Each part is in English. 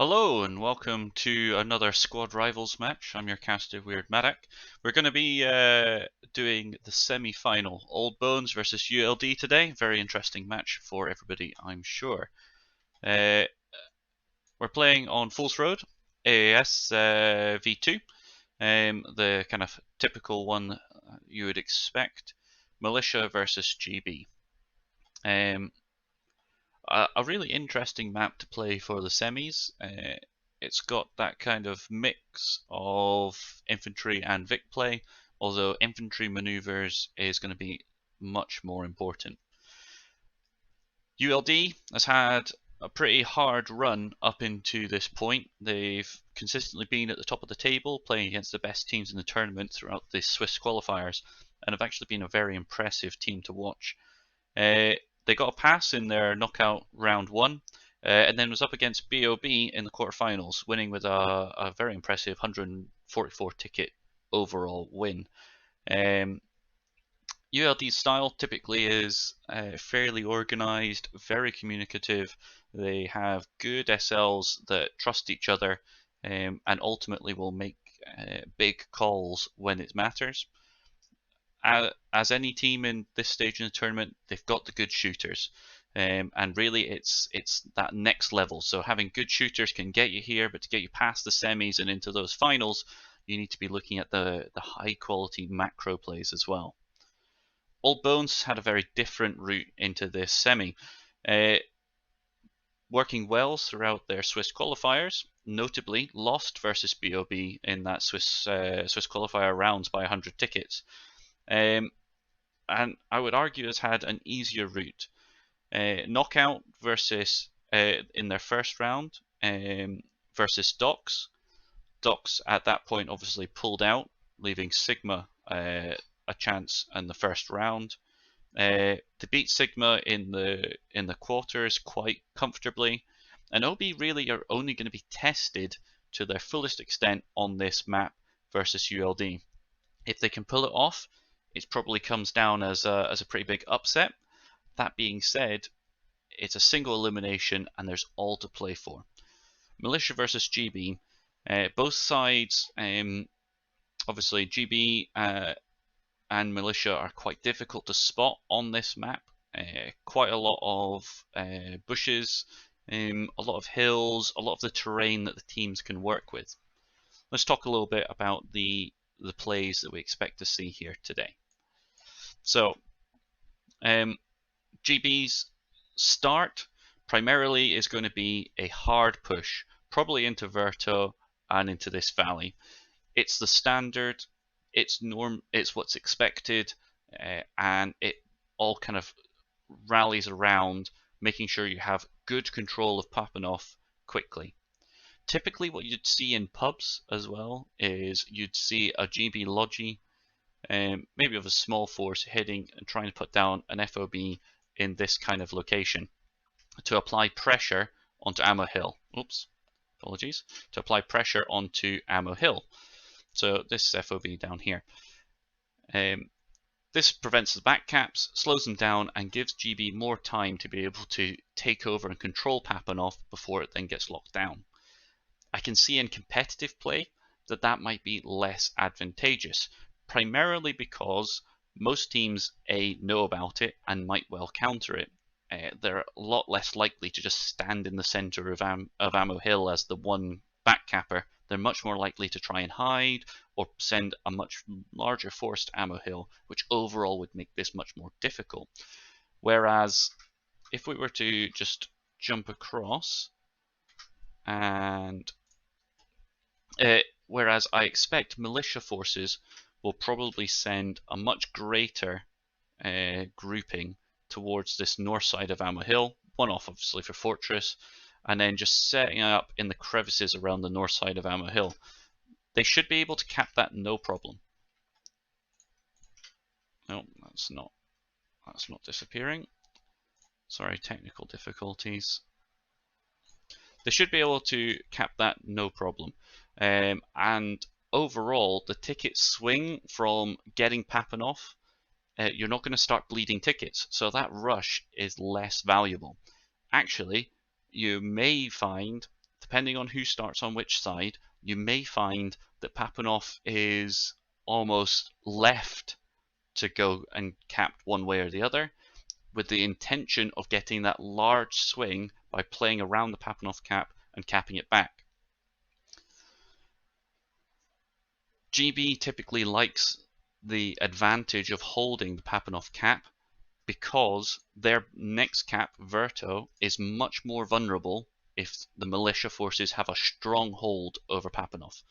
Hello and welcome to another Squad Rivals match. I'm your caster, theweirdmadac. We're going to be doing the semi-final, Old Bones versus ULD today. Very interesting match for everybody, I'm sure. We're playing on Fool's Road, AAS V2, the kind of typical one you would expect. Militia versus GB. A really interesting map to play for the semis. It's got that kind of mix of infantry and Vic play, although infantry maneuvers is going to be much more important. ULD has had a pretty hard run up into this point. They've consistently been at the top of the table, playing against the best teams in the tournament throughout the Swiss qualifiers, and have actually been a very impressive team to watch. They got a pass in their knockout round one, and then was up against BOB in the quarterfinals, winning with a very impressive 144 ticket overall win. ULD's style typically is fairly organized, very communicative. They have good SLs that trust each other, and ultimately will make big calls when it matters. As any team in this stage in the tournament, they've got the good shooters, and really it's that next level. So having good shooters can get you here, but to get you past the semis and into those finals, you need to be looking at the high quality macro plays as well. Old Bones had a very different route into this semi, working well throughout their Swiss qualifiers. Notably, lost versus BOB in that Swiss qualifier rounds by 100 tickets. And I would argue has had an easier route. Knockout versus in their first round versus Docs. Docs at that point obviously pulled out, leaving Sigma a chance in the first round. To beat Sigma in the quarters quite comfortably, and OB really are only going to be tested to their fullest extent on this map versus ULD. If they can pull it off, it probably comes down as a pretty big upset. That being said, it's a single elimination and there's all to play for. Militia versus GB. Both sides, obviously GB and Militia are quite difficult to spot on this map. Quite a lot of bushes, a lot of hills, a lot of the terrain that the teams can work with. Let's talk a little bit about the plays that we expect to see here today. So, GB's start primarily is going to be a hard push, probably into Verto and into this valley. It's the standard, it's what's expected, and it all kind of rallies around making sure you have good control of popping off quickly. Typically what you'd see in pubs as well is you'd see a GB Logi, maybe of a small force heading and trying to put down an FOB in this kind of location to apply pressure onto Ammo Hill. Oops, apologies. To apply pressure onto Ammo Hill. So this FOB down here. This prevents the back caps, slows them down, and gives GB more time to be able to take over and control Papanov before it then gets locked down. I can see in competitive play that might be less advantageous, primarily because most teams know about it and might well counter it. They're a lot less likely to just stand in the center of Ammo Hill as the one back capper. They're much more likely to try and hide or send a much larger force to Ammo Hill, which overall would make this much more difficult. Whereas if we were to just jump across, and whereas I expect militia forces will probably send a much greater grouping towards this north side of Ammo Hill, one off obviously for Fortress, and then just setting up in the crevices around the north side of Ammo Hill. They should be able to cap that no problem. No, that's not disappearing. Sorry, technical difficulties. They should be able to cap that no problem. And overall, the ticket swing from getting Papanov, you're not going to start bleeding tickets, so that rush is less valuable. Actually, you may find, depending on who starts on which side, you may find that Papanov is almost left to go and cap one way or the other, with the intention of getting that large swing by playing around the Papanov cap and capping it back. GB typically likes the advantage of holding the Papanov cap because their next cap, Verto, is much more vulnerable if the militia forces have a strong hold over Papanov.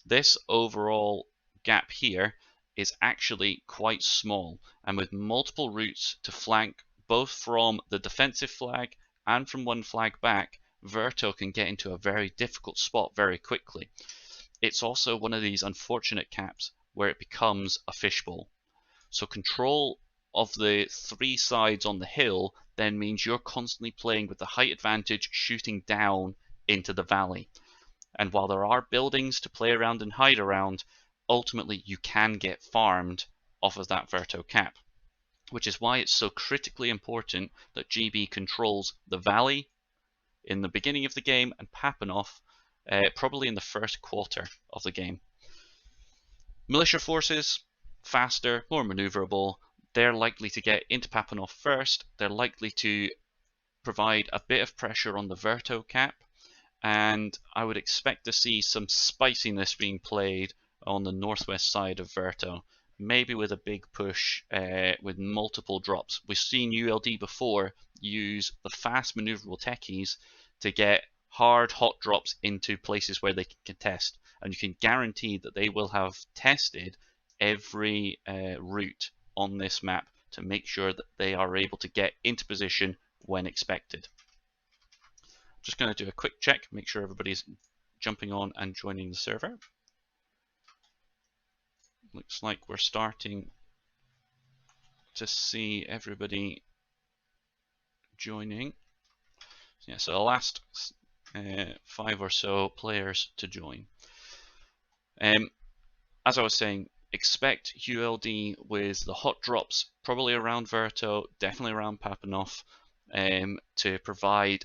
This overall gap here is actually quite small, and with multiple routes to flank both from the defensive flag and from one flag back, Verto can get into a very difficult spot very quickly. It's also one of these unfortunate caps where it becomes a fishbowl. So control of the three sides on the hill then means you're constantly playing with the height advantage shooting down into the valley. And while there are buildings to play around and hide around, ultimately you can get farmed off of that Verto cap, which is why it's so critically important that GB controls the valley in the beginning of the game and Papanov probably in the first quarter of the game. Militia forces, faster, more maneuverable. They're likely to get into Papanov first. They're likely to provide a bit of pressure on the Verto cap, and I would expect to see some spiciness being played on the northwest side of Verto, maybe with a big push with multiple drops. We've seen ULD before use the fast maneuverable techies to get hard hot drops into places where they can contest, and you can guarantee that they will have tested every route on this map to make sure that they are able to get into position when expected. Just going to do a quick check, make sure everybody's jumping on and joining the server. Looks like we're starting to see everybody joining. Yeah, so the last 5 or so players to join. As I was saying, expect ULD with the hot drops probably around Verto, definitely around Papanov, to provide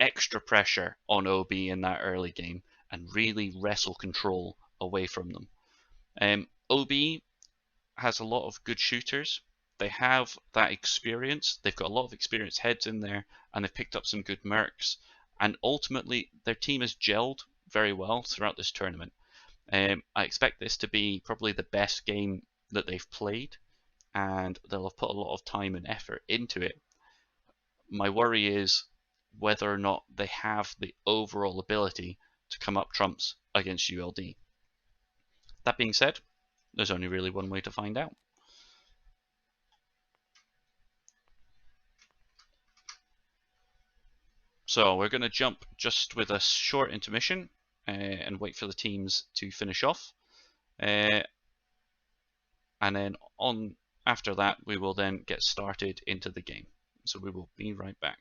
extra pressure on OB in that early game and really wrestle control away from them. OB has a lot of good shooters. They have that experience. They've got a lot of experienced heads in there, and they've picked up some good mercs. And ultimately, their team has gelled very well throughout this tournament. I expect this to be probably the best game that they've played, and they'll have put a lot of time and effort into it. My worry is whether or not they have the overall ability to come up trumps against ULD. That being said, there's only really one way to find out. So we're going to jump just with a short intermission and wait for the teams to finish off. And then after that, we will then get started into the game. So we will be right back.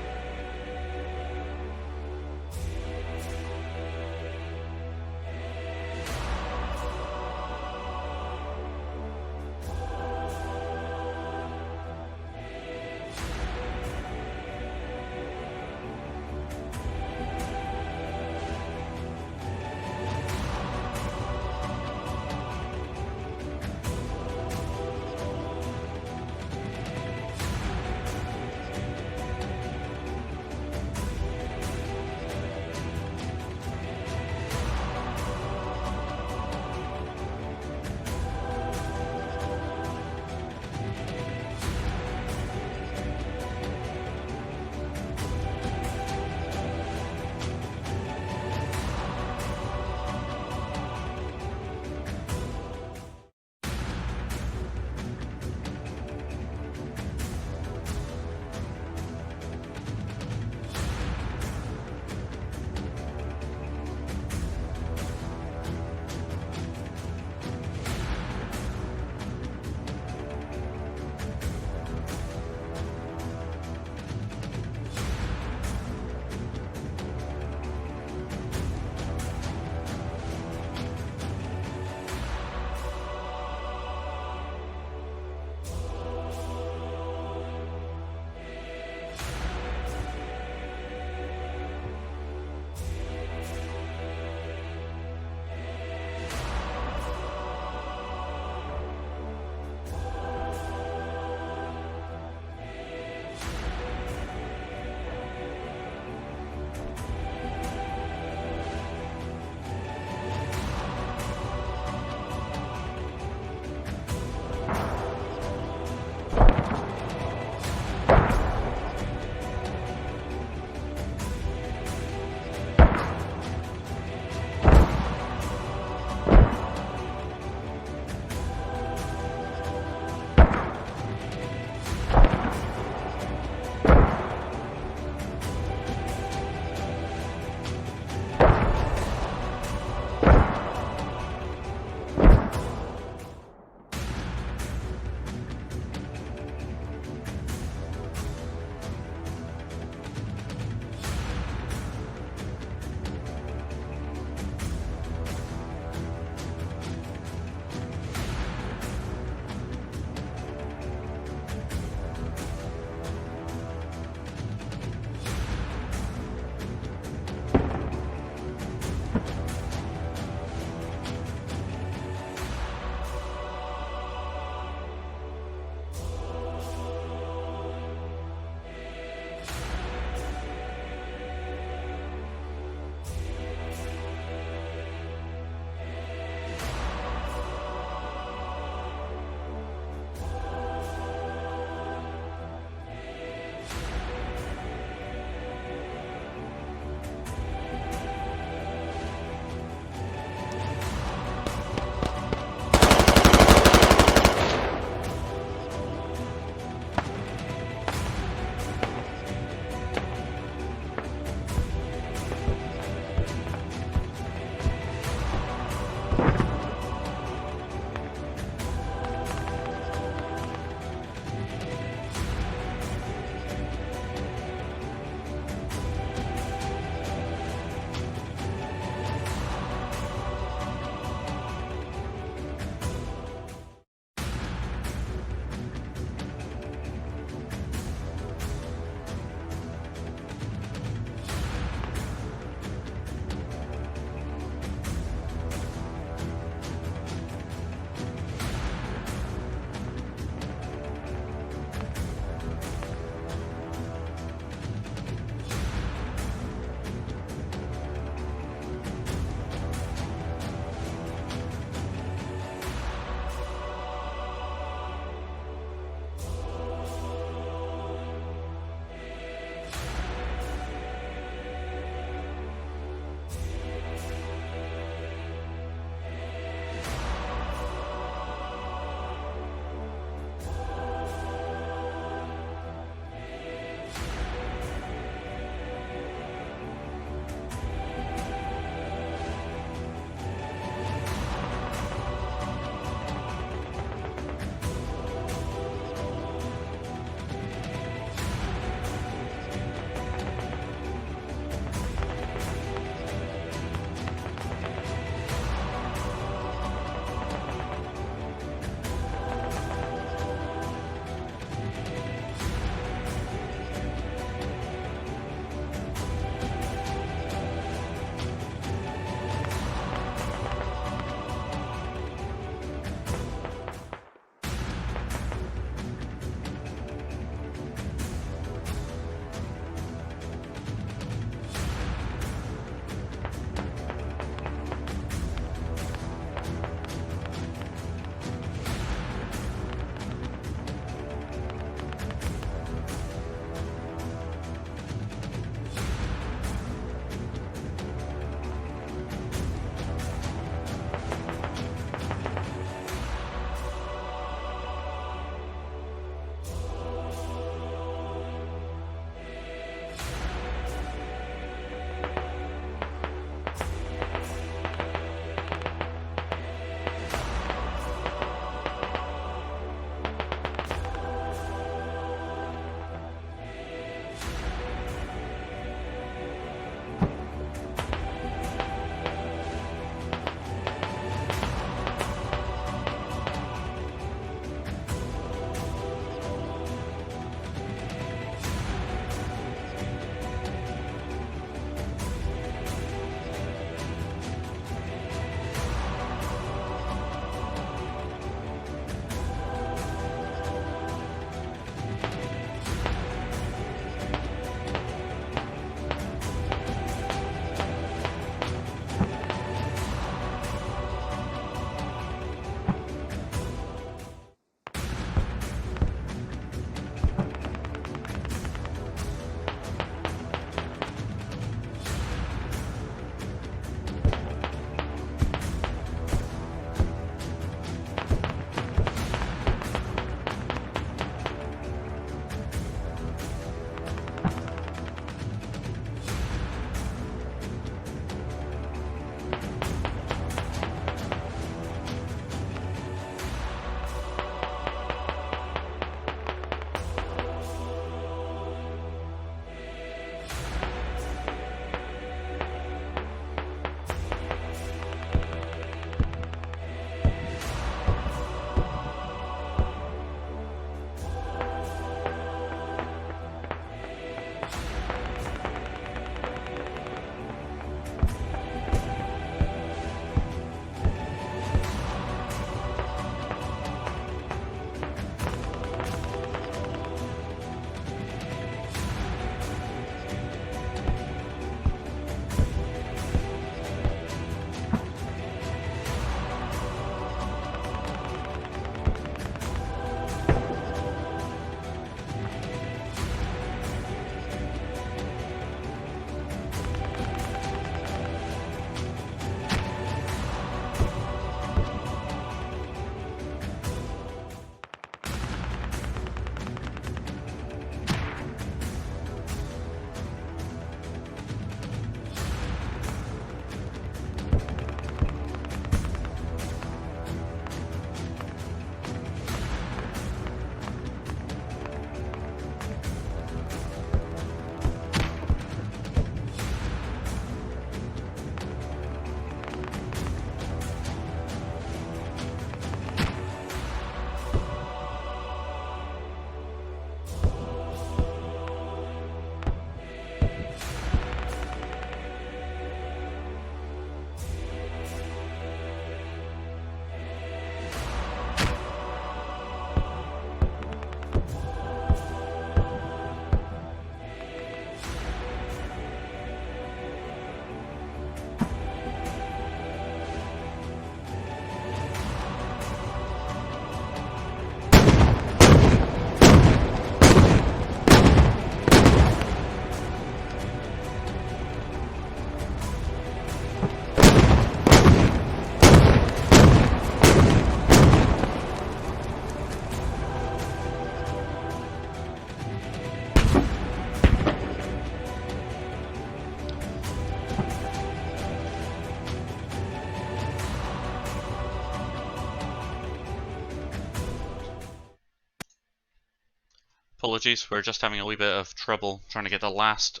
Apologies, we're just having a wee bit of trouble trying to get the last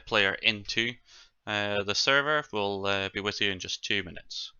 player into the server. We'll be with you in just 2 minutes.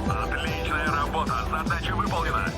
Отличная работа, задача выполнена.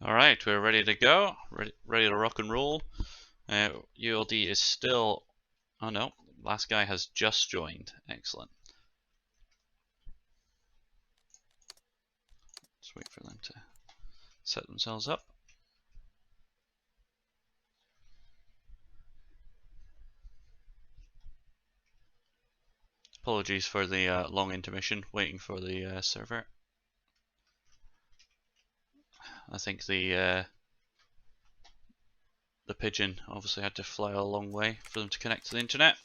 Alright, we're ready to go, ready to rock and roll. ULD is still, oh no, last guy has just joined, excellent. Let's wait for them to set themselves up. Apologies for the long intermission, waiting for the server. I think the pigeon obviously had to fly a long way for them to connect to the internet.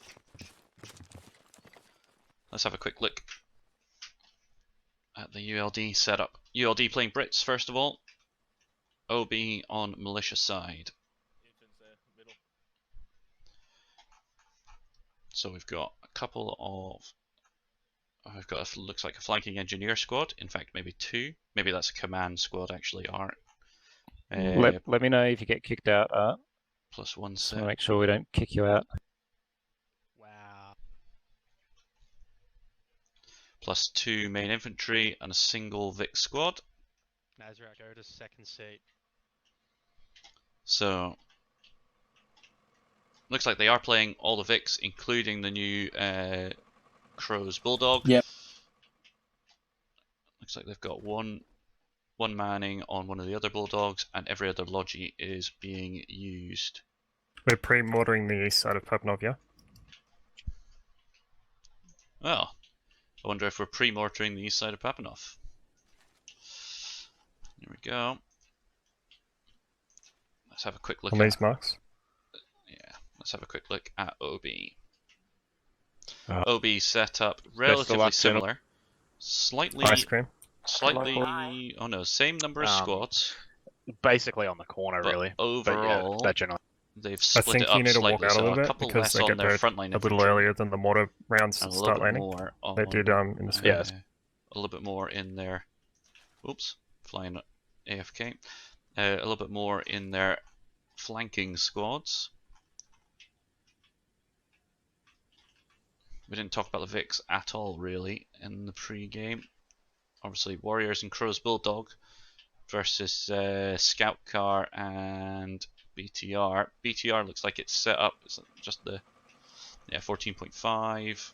Let's have a quick look at the ULD setup. ULD playing Brits first of all. OB on militia side. So we've got a couple of, I've got looks like a flanking engineer squad. In fact, maybe two. Maybe that's a command squad actually. Art. Let me know if you get kicked out, Art. Plus one So set. make sure we don't kick you out. Wow. Plus two main infantry and a single Vic squad. Nazrak, go to second seat. So looks like they are playing all the Vics, including the new Crow's Bulldog. Yep. Looks like they've got one manning on one of the other Bulldogs, and every other logi is being used. We're pre-mortaring the east side of Papanov, yeah? Well, I wonder if we're pre-mortaring the east side of Papanov. Here we go. Let's have a quick look On at these marks. Yeah, let's have a quick look at OB. OB setup relatively similar. Slightly Ice cream. oh no, same number of squads. Basically on the corner, But really. overall, But yeah, that generally. they've I split think it up you need to walk slightly, out a so little a bit couple because less they on get their there frontline a little infantry, earlier than the mortar rounds and a little start bit landing. more on, They did in the sphere. Yes. a little bit more in their, oops, flying AFK, a little bit more in their flanking squads. We didn't talk about the Vics at all, really, in the pre-game. Obviously, Warriors and Crow's Bulldog versus Scout Car and BTR. BTR looks like it's set up. It's just the 14.5.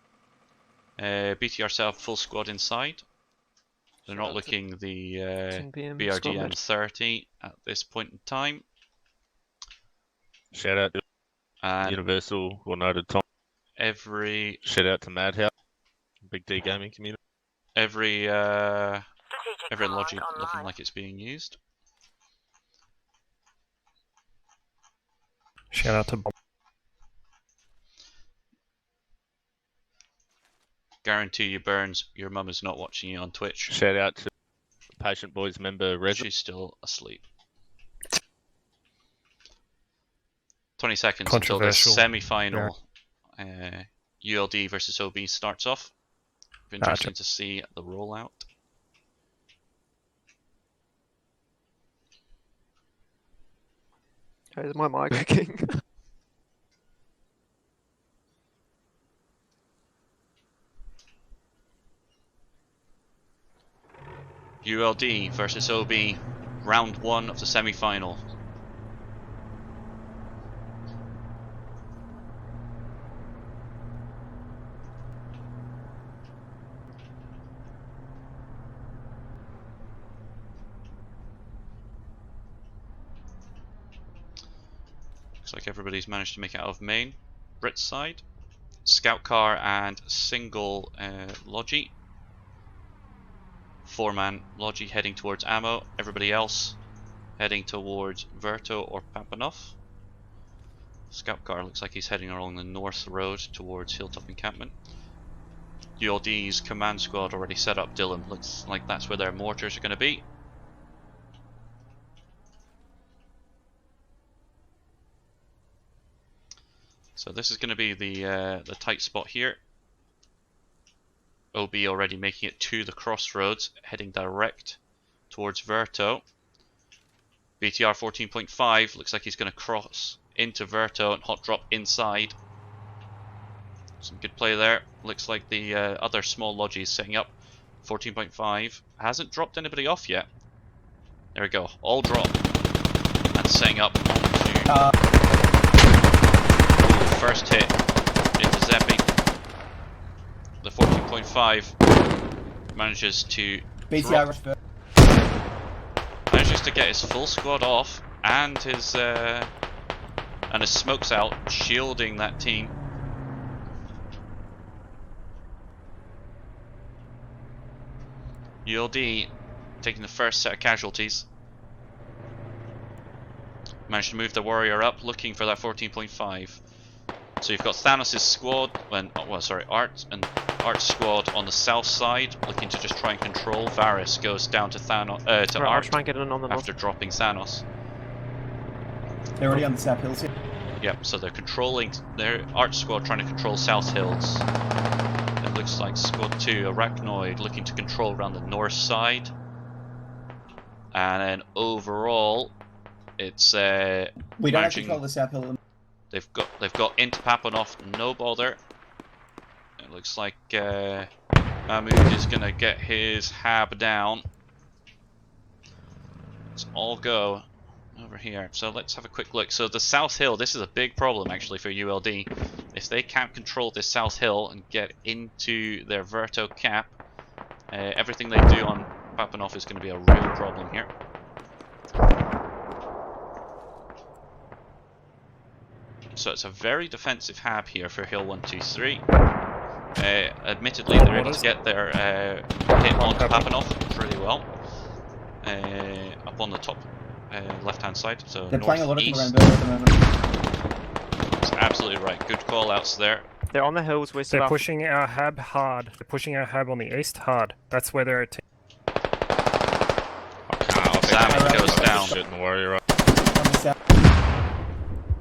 BTR set up full squad inside. They're not looking the BRDM 30 at this point in time. Shout out. And Universal or noted Tom. every Shout out to Madhouse, big D gaming community. every logic looking like it's being used. Shout out to Bob. Guarantee you, Burns, your mum is not watching you on Twitch. Shout out to Patient Boys member Reza. She's still asleep. 20 seconds until the Controversial. semi-final ULD versus OB starts off. Interesting to see the rollout. Is my mic working? ULD versus OB, round 1 of the semi-final. Looks like everybody's managed to make it out of main. Brit's side, scout car and single Logi. 4-man Logi heading towards ammo. Everybody else heading towards Verto or Papanov. Scout car looks like he's heading along the north road towards Hilltop Encampment. ULD's command squad already set up Dylan. Looks like that's where their mortars are going to be. So this is going to be the tight spot here. OB already making it to the crossroads, heading direct towards Verto. BTR 14.5 looks like he's going to cross into Verto and hot drop inside. Some good play there. Looks like the other small Logi is setting up. 14.5 hasn't dropped anybody off yet. There we go, all drop and setting up onto. First hit into Zeppy. The 14.5 manages to manages to get his full squad off and his smokes out, shielding that team. ULD taking the first set of casualties. Managed to move the warrior up, looking for that 14.5. So you've got Thanos' squad, Art and Art's squad on the south side, looking to just try and control. Varys goes down to Thanos, to Right, I'll Art try and get in on the after dropping Thanos. They're already on the South Hills here. Yep, so they're controlling, their Art squad trying to control South Hills. It looks like Squad 2, Arachnoid, looking to control around the north side. And then overall, it's we don't have control the South Hill. They've got into Papanov, no bother. It looks like Mahmood is gonna get his hab down. Let's all go over here. So let's have a quick look. So the South Hill, this is a big problem actually for ULD. If they can't control this South Hill and get into their Verto cap, everything they do on Papanov is going to be a real problem here. So it's a very defensive hab here for Hill 1, 2, 3. Admittedly, they're able to get their hit onto Papanov pretty well. Up on the top left-hand side, so they're playing a lot of northeast. around at the moment. That's absolutely right. Good call-outs there. They're on the hills west of They're us. pushing our hab hard. They're pushing our hab on the east hard. That's where they're attacking. Sam goes down. Shooting the warrior up. On the south.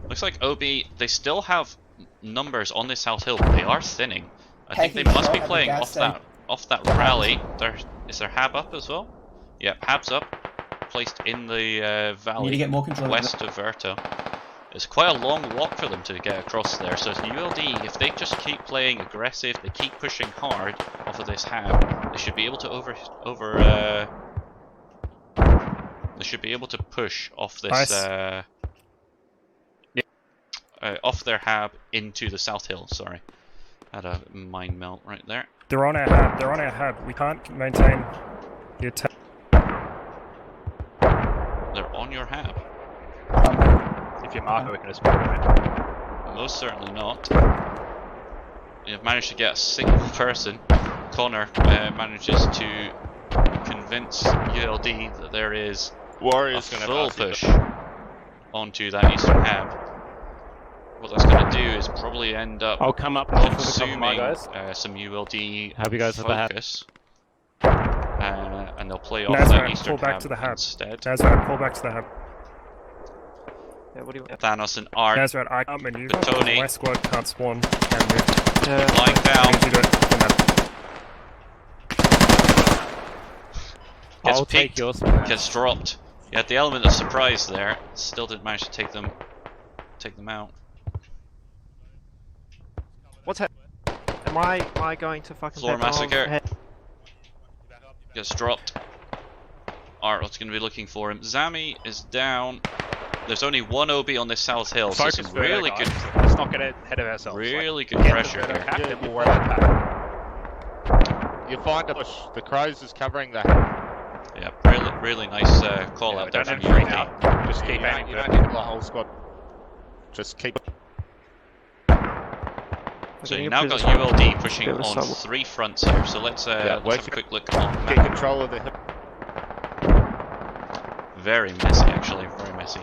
Looks like OB, they still have numbers on this South Hill, but they are thinning. I think they must be playing off that rally. Is their hab up as well? Yep, hab's up. Placed in the valley Need to get more control west of Verto. It's quite a long walk for them to get across there, so ULD, if they just keep playing aggressive, they keep pushing hard off of this hab, they should be able to they should be able to push off this Nice. off their hab into the South Hill. Sorry, had a mind melt right there. They're on our hab. They're on our hab. We can't maintain the attack. They're on your hab. If you mark it, we can just move it. Most certainly not. You've managed to get a single person. Connor manages to convince ULD that there is Warrior's a gonna full pass it. push onto that eastern hab. What that's going to do is probably end up I'll come up north with a couple of my consuming guys. some ULD Have you guys with the hab? focus. And they'll play off Nazareth, that pull eastern back hab to the hab. instead. Nazareth, pull back to the hub. Yeah, what do you want? Thanos and Art Nazareth, I can't maneuver. Tony. My squad can't spawn. Can't move. lying I down. need you to do it from that. Gets I'll take peeked, yours from there. gets dropped. You had the element of surprise there. Still didn't manage to take them out. What's happening? Am I going to fucking Floor head on massacre. ahead? Gets dropped. Art's going to be looking for him. Zami is down. There's only one OB on this south hill, so Focus some Verto, really guys. good, Let's not get ahead of ourselves. really good Get the pressure Verto here. pack, Yeah, then we'll you worry about pack. You find a push. The Crows is covering the. Yeah, really nice call Yeah, out we there don't from have three ULD. now. Just keep you aiming. don't need the whole squad. Just keep. So Okay, you've now got prison. ULD pushing Give us on some. 3 fronts here. So let's have work a quick look on the Get map. control of the hill. Very messy, actually, very messy.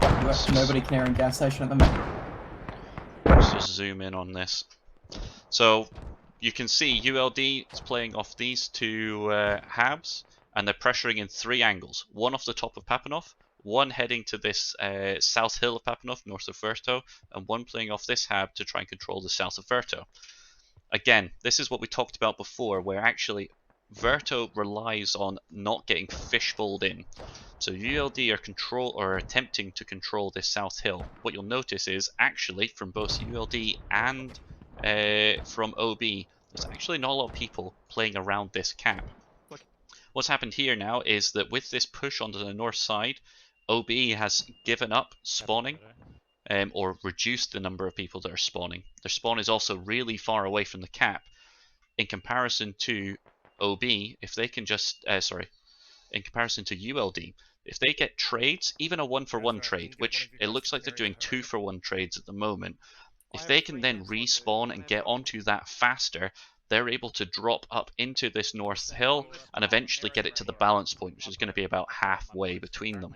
You got nobody clearing gas station at the moment. Let's just zoom in on this. So you can see ULD is playing off these 2 habs, and they're pressuring in 3 angles. One off the top of Papanov, one heading to this south hill of Papanov, north of Verto, and one playing off this hab to try and control the south of Verto. Again, this is what we talked about before, where actually Verto relies on not getting fishbowled in. So ULD are attempting to control this south hill. What you'll notice is actually from both ULD and from OB, there's actually not a lot of people playing around this cap. What's happened here now is that with this push onto the north side, OB has given up spawning or reduced the number of people that are spawning. Their spawn is also really far away from the cap in comparison to OB. If they can just, in comparison to ULD, if they get trades, even a 1-for-1 trade, which it looks like they're doing 2-for-1 trades at the moment, if they can then respawn and get onto that faster, they're able to drop up into this north hill and eventually get it to the balance point, which is going to be about halfway between them.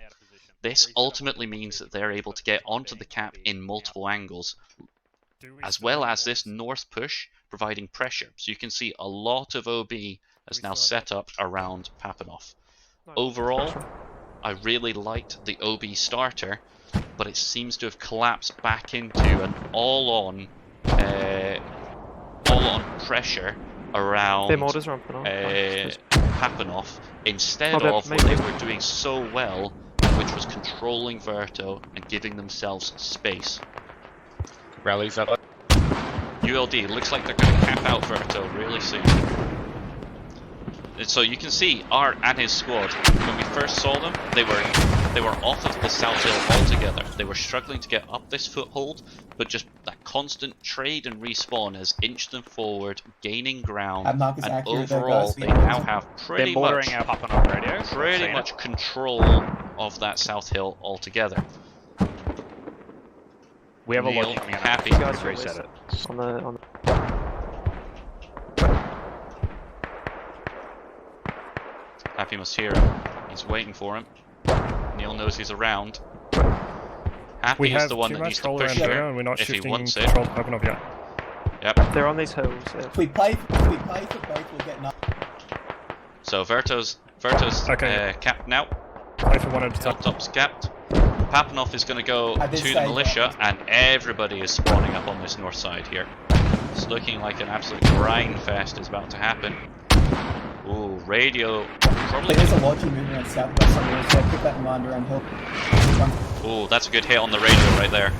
This ultimately means that they're able to get onto the cap in multiple angles, as well as this north push providing pressure. So you can see a lot of OB is now set up around Papanov. Overall, I really liked the OB starter, but it seems to have collapsed back into an all-on pressure around Their mortars ramping on. Papanov instead Oh, of what they were doing so well, which was controlling Verto and giving themselves space. Rallies up. ULD looks like they're going to cap out Verto really soon. And so you can see Art and his squad, when we first saw them, they were off of the south hill altogether. They were struggling to get up this foothold, but just that constant trade and respawn has inched them forward, gaining ground, and overall they now have pretty They're much, bordering our Papa on radio. pretty much control of that south hill altogether. We have a Neil, lodge coming in. happy. You guys Reset it. on the Happy must hear him. He's waiting for him. Neil knows he's around. Happy We is have the one too that much needs to roll push around here here, and we're not if he shifting wants it. control to Papanov yet. Yep. They're on these hills. Yeah. If we play for both, we'll get nothing. So Verto's Okay. capped now. Play for one at a time. Hilltop's capped. Papanov is going to go I did to the say militia, that. and everybody is spawning up on this north side here. It's looking like an absolute grind fest is about to happen. Ooh, radio. Probably. There's a lodgy moving around southwest somewhere, so keep that in mind around hill. Ooh, that's a good hit on the radio right there.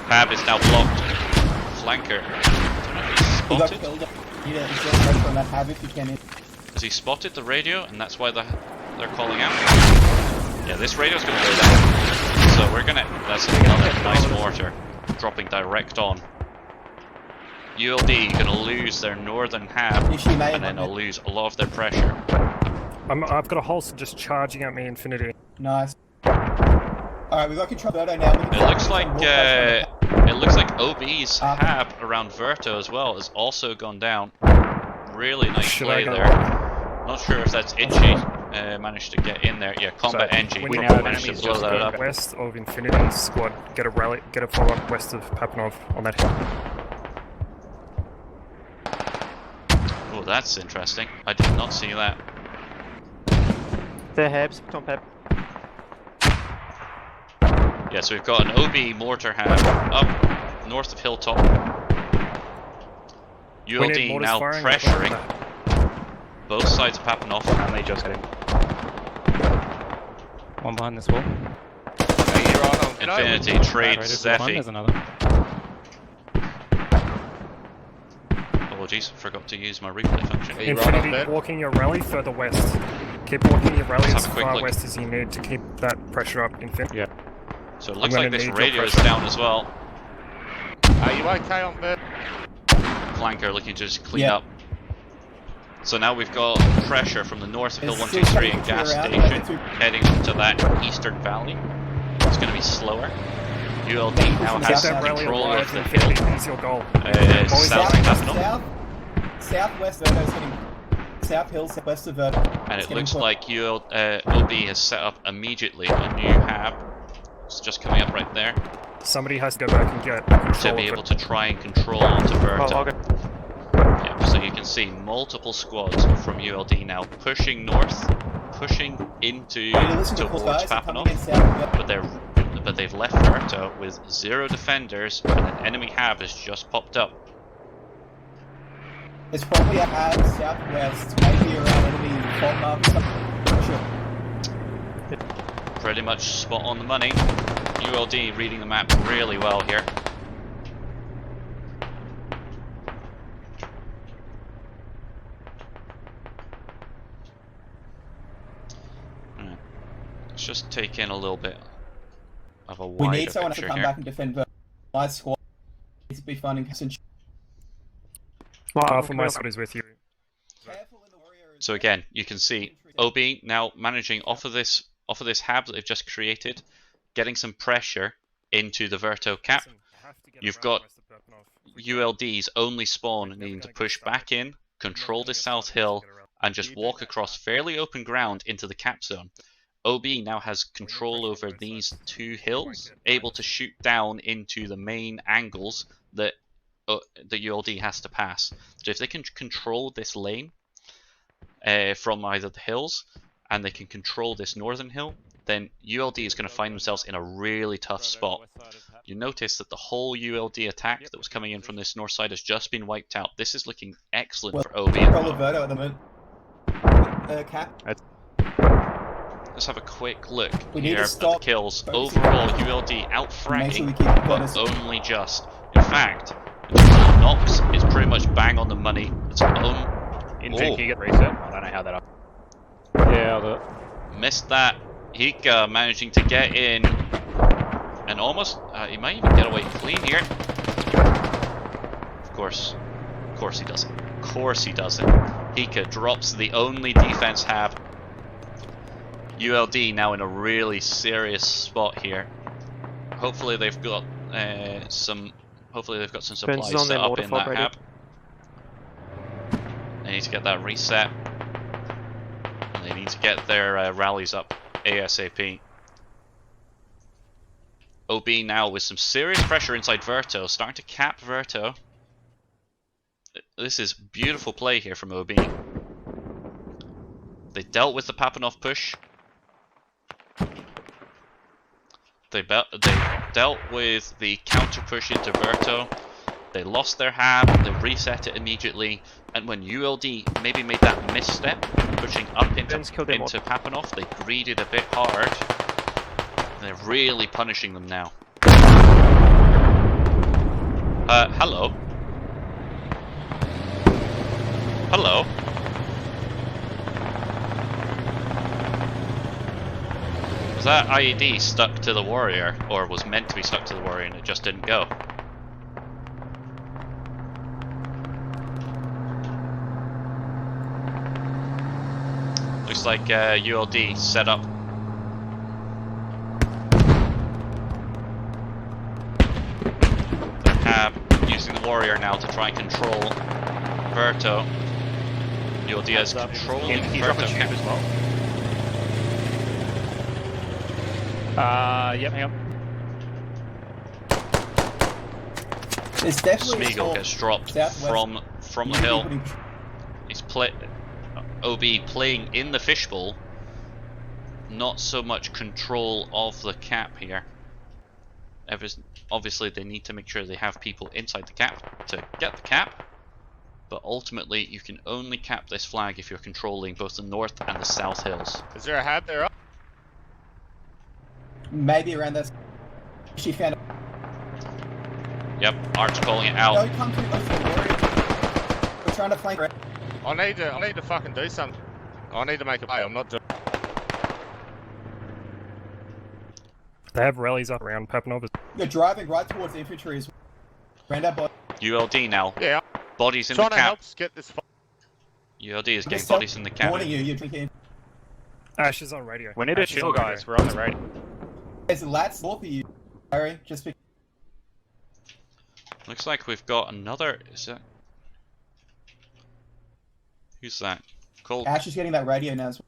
Hab is now blocked. Flanker. Don't know if he's He got spotted. killed. Yeah, he's got pressure on that hab if you can. Has he spotted the radio, and that's why they're calling out? Yeah, this radio's going to go down. So we're going to... That's another nice mortar. Dropping direct on. ULD going to lose their northern hab, Ishi may and then they'll lose a lot of their pressure. I've got a holster just charging at me Infinity. Nice. Alright, we've got control of Verto now. It looks like looks like OB's hab around Verto as well has also gone down. Really nice Should play I go? there. Not sure if that's Itchy managed to get in there. Yeah, Combat So, NG we now managed to enemies blow just that go up. West of Infinity's squad, get a follow-up west of Papanov on that hill. Oh, that's interesting. I did not see that. They're Hebs, Tom Heb. Yeah, so we've got an OB mortar hab up north of Hilltop. We ULD need mortars now firing. pressuring both sides of Papanov. And they just hit him. One behind this wall. Infinity trades Right, there's Zephy. another. Apologies, forgot to use my replay function. Are you right on Infinity, there? walking your rally further west. Keep walking your rally Let's as have a quick far look. west as you need to keep that pressure up. Infinity. Yeah. So it looks I'm like gonna this need your radio is pressure. down as well. Are you okay on there? Clanker looking to just clean Yeah. up. So now we've got pressure from the north of Hill It's 123 and two gas around, station two- heading up to that eastern valley. It's going to be slower. ULD now Keep has that rally control alive. of the Infinity hill. is your goal. South South, of Papanov. southwest Verto's heading. South Hill, southwest of Verto. And It's it getting looks close. like OB has set up immediately a new hab. It's just coming up right there Somebody has to go back and get to control be of able it. to try and control onto Oh, Verto. I'll go. Yeah, so you can see multiple squads from ULD now pushing north, pushing into Ready to listen to towards calls, guys. They're coming in Papanov, south of Verto. but they've left Verto with 0 defenders and an enemy hab has just popped up. It's probably a hab southwest, maybe around enemy fault mark. Sure. Pretty much spot on the money. ULD reading the map really well here. Right. Let's just take in a little bit of a We wider need someone to picture come here. back and defend Verto. My squad needs to be finding concentration. Half of my squad is with you. So again, you can see OB now managing off of this hab that they've just created, getting some pressure into the Verto cap. You've got ULD's only spawn needing to push back in, control the south hill, and just walk across fairly open ground into the cap zone. OB now has control over these two hills, able to shoot down into the main angles that the ULD has to pass. So if they can control this lane from either the hills, and they can control this northern hill, then ULD is going to find themselves in a really tough spot. You notice that the whole ULD attack that was coming in from this north side has just been wiped out. This is looking excellent for OB. at the Control of moment. Verto at the moment. Cap. Let's have a quick look We need here to at the stop kills. focusing Overall, on- ULD Make sure out-fragging, we keep it but honest. only just. In fact, in terms of knocks, it's pretty much bang on the money. It's Infin, Oh. can you get reset? I don't know how that up. Yeah, I'll do it. missed that. Hika managing to get in, and almost he might even get away clean here. Of course he doesn't. Of course he doesn't. Hika drops the only defense hab. ULD now in a really serious spot here. Hopefully they've got some. Hopefully they've got some Depends supplies on set their up in mortar that fog hab. They need to get that reset. And they need to get their rallies up ASAP. OB now with some serious pressure inside Verto, starting to cap Verto. This is beautiful play here from OB. They dealt with the Papanov push. They dealt with the counter push into Verto. They lost their hab, they reset it immediately, and when ULD maybe made that misstep, pushing up into Papanov, they greeded a bit hard. They're really punishing them now. Hello? Hello? Was that IED stuck to the warrior, or was meant to be stuck to the warrior and it just didn't go? Looks like ULD set up. using the Warrior now to try and control Verto. ULD is controlling Can you drop a Verto. tube as well? Yep, hang on. There's definitely a Smeagol small gets dropped southwest- from the hill. He's OB playing in the fishbowl. Not so much control of the cap here. Obviously, they need to make sure they have people inside the cap to get the cap. But ultimately, you can only cap this flag if you're controlling both the north and the south hills. Is there a hab there? Maybe around that. She found. Yep, Art's calling it No, out. come too close to the Warrior. We're trying to flank. I need to fucking do something. I need to make a play. I'm not doing. They have rallies up around Papanov. You're driving right towards the infantry as well. Round up. ULD now. Yeah. Bodies in Trying the to cap. help us get this. ULD is getting bodies in the cap. Warning you, you're drinking. Ash is on radio. We need a Ash is chill, on radio. guys. We're on the radio. There's a lats north of you. Sorry, just be. Looks like we've got another. Is that? Who's that? Cold. Ash is getting that radio now as well.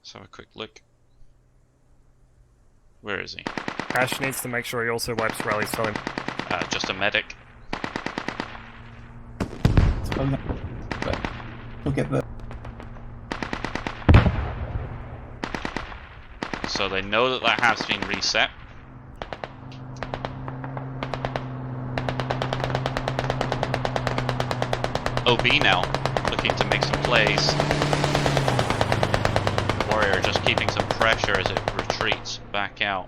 Let's have a quick look. Where is he? Ash needs to make sure he also wipes rallies. Tell him. Just a medic. It's probably not, but we'll get the. So they know that that has been reset. OB now, looking to make some plays. Warrior just keeping some pressure as it retreats back out.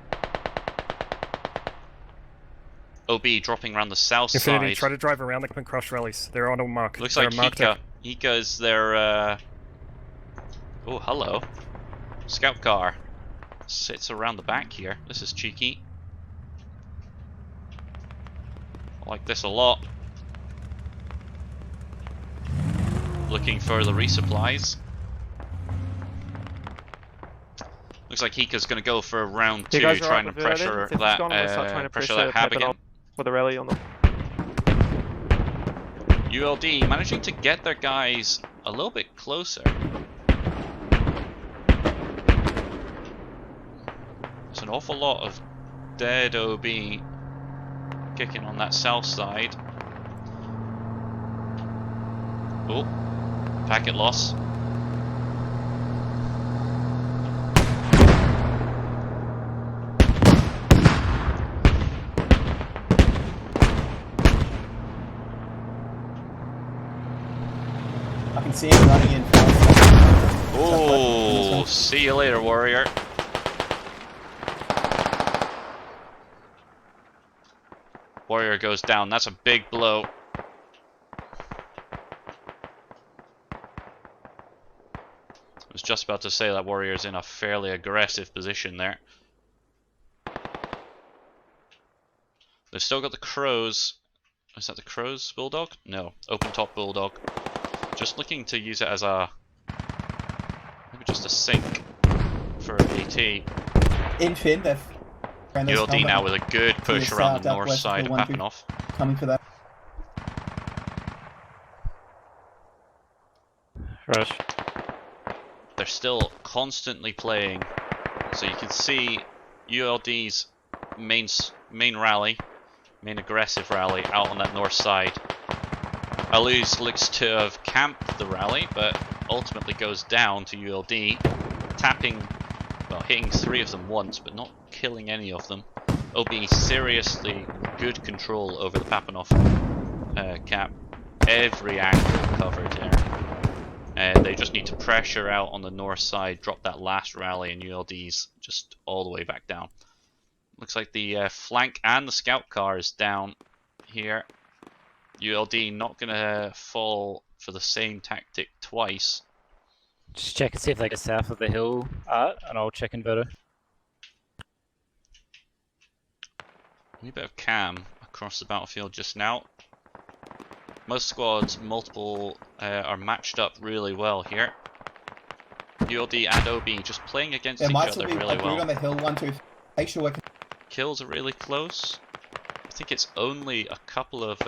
OB dropping around the south Infinity, side. try to drive around the cap and crush rallies. They're on a mark. Looks They're like marked Hika. up. Hika is their. Oh, hello. Scout car sits around the back here. This is cheeky. I like this a lot. Looking for the resupplies. Looks like Hika's going to go for round two, trying to pressure that pressure that hab again. For the rally on the. ULD managing to get their guys a little bit closer. There's an awful lot of dead OB kicking on that south side. Oh, packet loss. I can see him running in fast. Oh, see you later, Warrior. Warrior goes down. That's a big blow. I was just about to say that Warrior's in a fairly aggressive position there. They've still got the Crows. Is that the Crows Bulldog? No, open top Bulldog. Just looking to use it as a maybe just a sink for AT. In fin, they've. ULD now with a good push around the north side of Papanov. Coming for that. Rush. They're still constantly playing, so you can see ULD's main rally, main aggressive rally out on that north side. Aluz looks to have camped the rally, but ultimately goes down to ULD, tapping, well, hitting 3 of them once, but not killing any of them. OB seriously good control over the Papanov cap. Every angle covered there. And they just need to pressure out on the north side, drop that last rally, and ULD's just all the way back down. Looks like the flank and the scout car is down here. ULD not going to fall for the same tactic twice. Just check and see if they get south of the hill, Art, and I'll check inverter. A bit of cam across the battlefield just now. Most squads, multiple, are matched up really well here. ULD and OB just playing against There each might other still be really a grid well. on the hill, 1, 2. Make sure we're. Kills are really close. I think it's only a couple of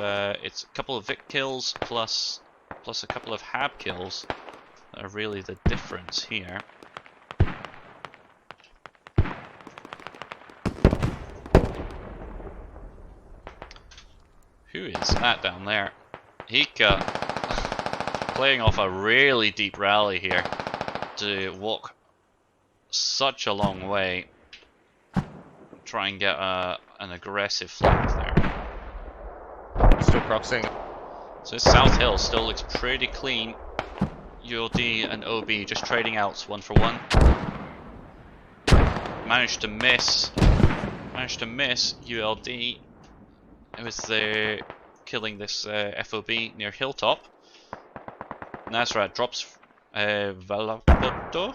Vic kills plus a couple of Hab kills that are really the difference here. Who is that down there? Hika playing off a really deep rally here to walk such a long way. Try and get an aggressive flank there. Still crossing. So this South Hill still looks pretty clean. ULD and OB just trading outs 1 for 1. Managed to miss ULD. It was there killing this FOB near Hilltop. Nasrat drops Valapoto?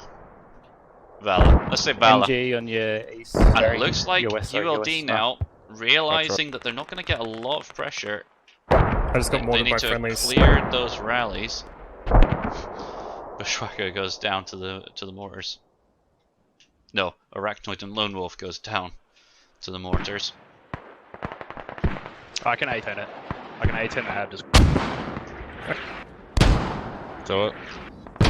Vala. Let's say Vala. MG on your east. And it looks like your west, sorry, your ULD west. now, realizing that they're not going to get a lot of pressure. I just got They mortared need by to friendlies. clear those rallies. Bushwhacker goes down to the mortars. No, Arachnoid and Lone Wolf goes down to the mortars. I can A10 it. I can A10 the Hab just. Do it.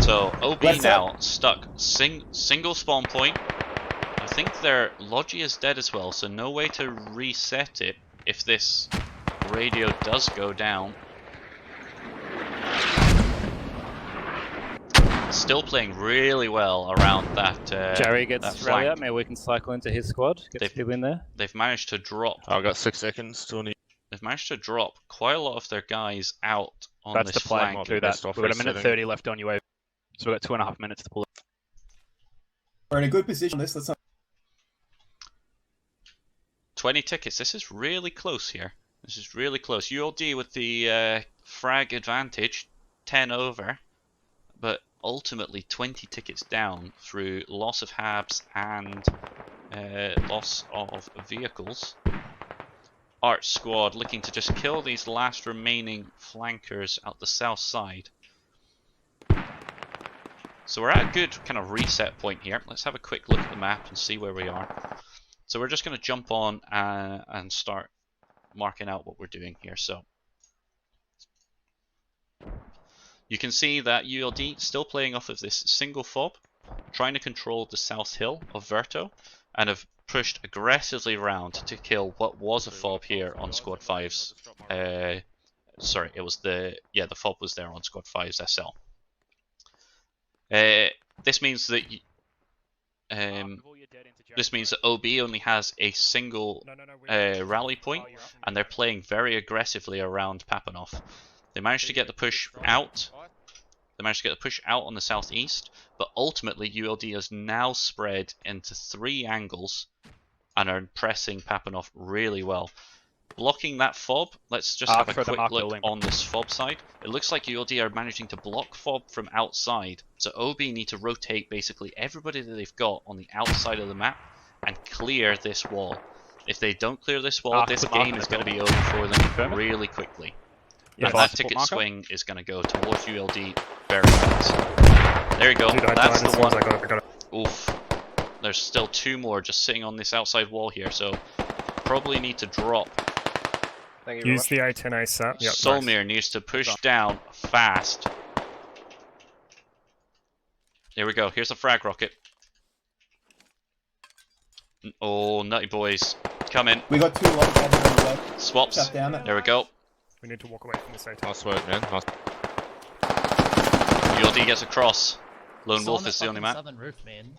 So OB Let's now stuck single spawn point. I think their Logi is dead as well, so no way to reset it if this radio does go down. Still playing really well around that. Jerry that gets flank. rally up. Maybe we can cycle into his squad. Get They've- people in there. They've managed to drop. I've got 6 seconds. Still need. They've managed to drop quite a lot of their guys out on That's this the plan. flank. Do that. best We've off got a minute resetting. 30 left on UAV. So we've got 2.5 minutes to pull it. We're in a good position on this. Let's not 20 tickets. This is really close here. This is really close. ULD with the frag advantage, 10 over, but ultimately 20 tickets down through loss of Habs and loss of vehicles. Arch squad looking to just kill these last remaining flankers out the south side. So we're at a good kind of reset point here. Let's have a quick look at the map and see where we are. So we're just going to jump on and start marking out what we're doing here. So you can see that ULD still playing off of this single fob, trying to control the south hill of Verto, and have pushed aggressively around to kill what was a fob here on Squad 5's. Sorry, it was the fob was there on Squad 5's SL. This means that OB only has a single rally point, and they're playing very aggressively around Papanov. They managed to get the push out. They managed to get the push out on the southeast, but ultimately ULD has now spread into 3 angles and are pressing Papanov really well. Blocking that fob, let's just have a for the quick mark look building. on this fob side. It looks like ULD are managing to block fob from outside, so OB need to rotate basically everybody that they've got on the outside of the map and clear this wall. If they don't clear this wall, this put mark game in is the going to be over for them Confirm it? really quickly. Yes. And that Support ticket marker? swing is going to go towards ULD very fast. There you go, Dude, I that's died as the soon as one. I got it. Oof. There's still 2 more just sitting on this outside wall here, so probably need to drop. Thank you very Use much. the A10 ASAP. Yep, Solmir needs to push down fast. There we go, here's a frag rocket. Oh, nutty boys. Come in. We got 2 long heading on the left. Swaps. Shut down. There we go. We need to walk away from this A10. Nice work, man. Nice. ULD gets across. Lone Wolf is the only man. Southern roof, man.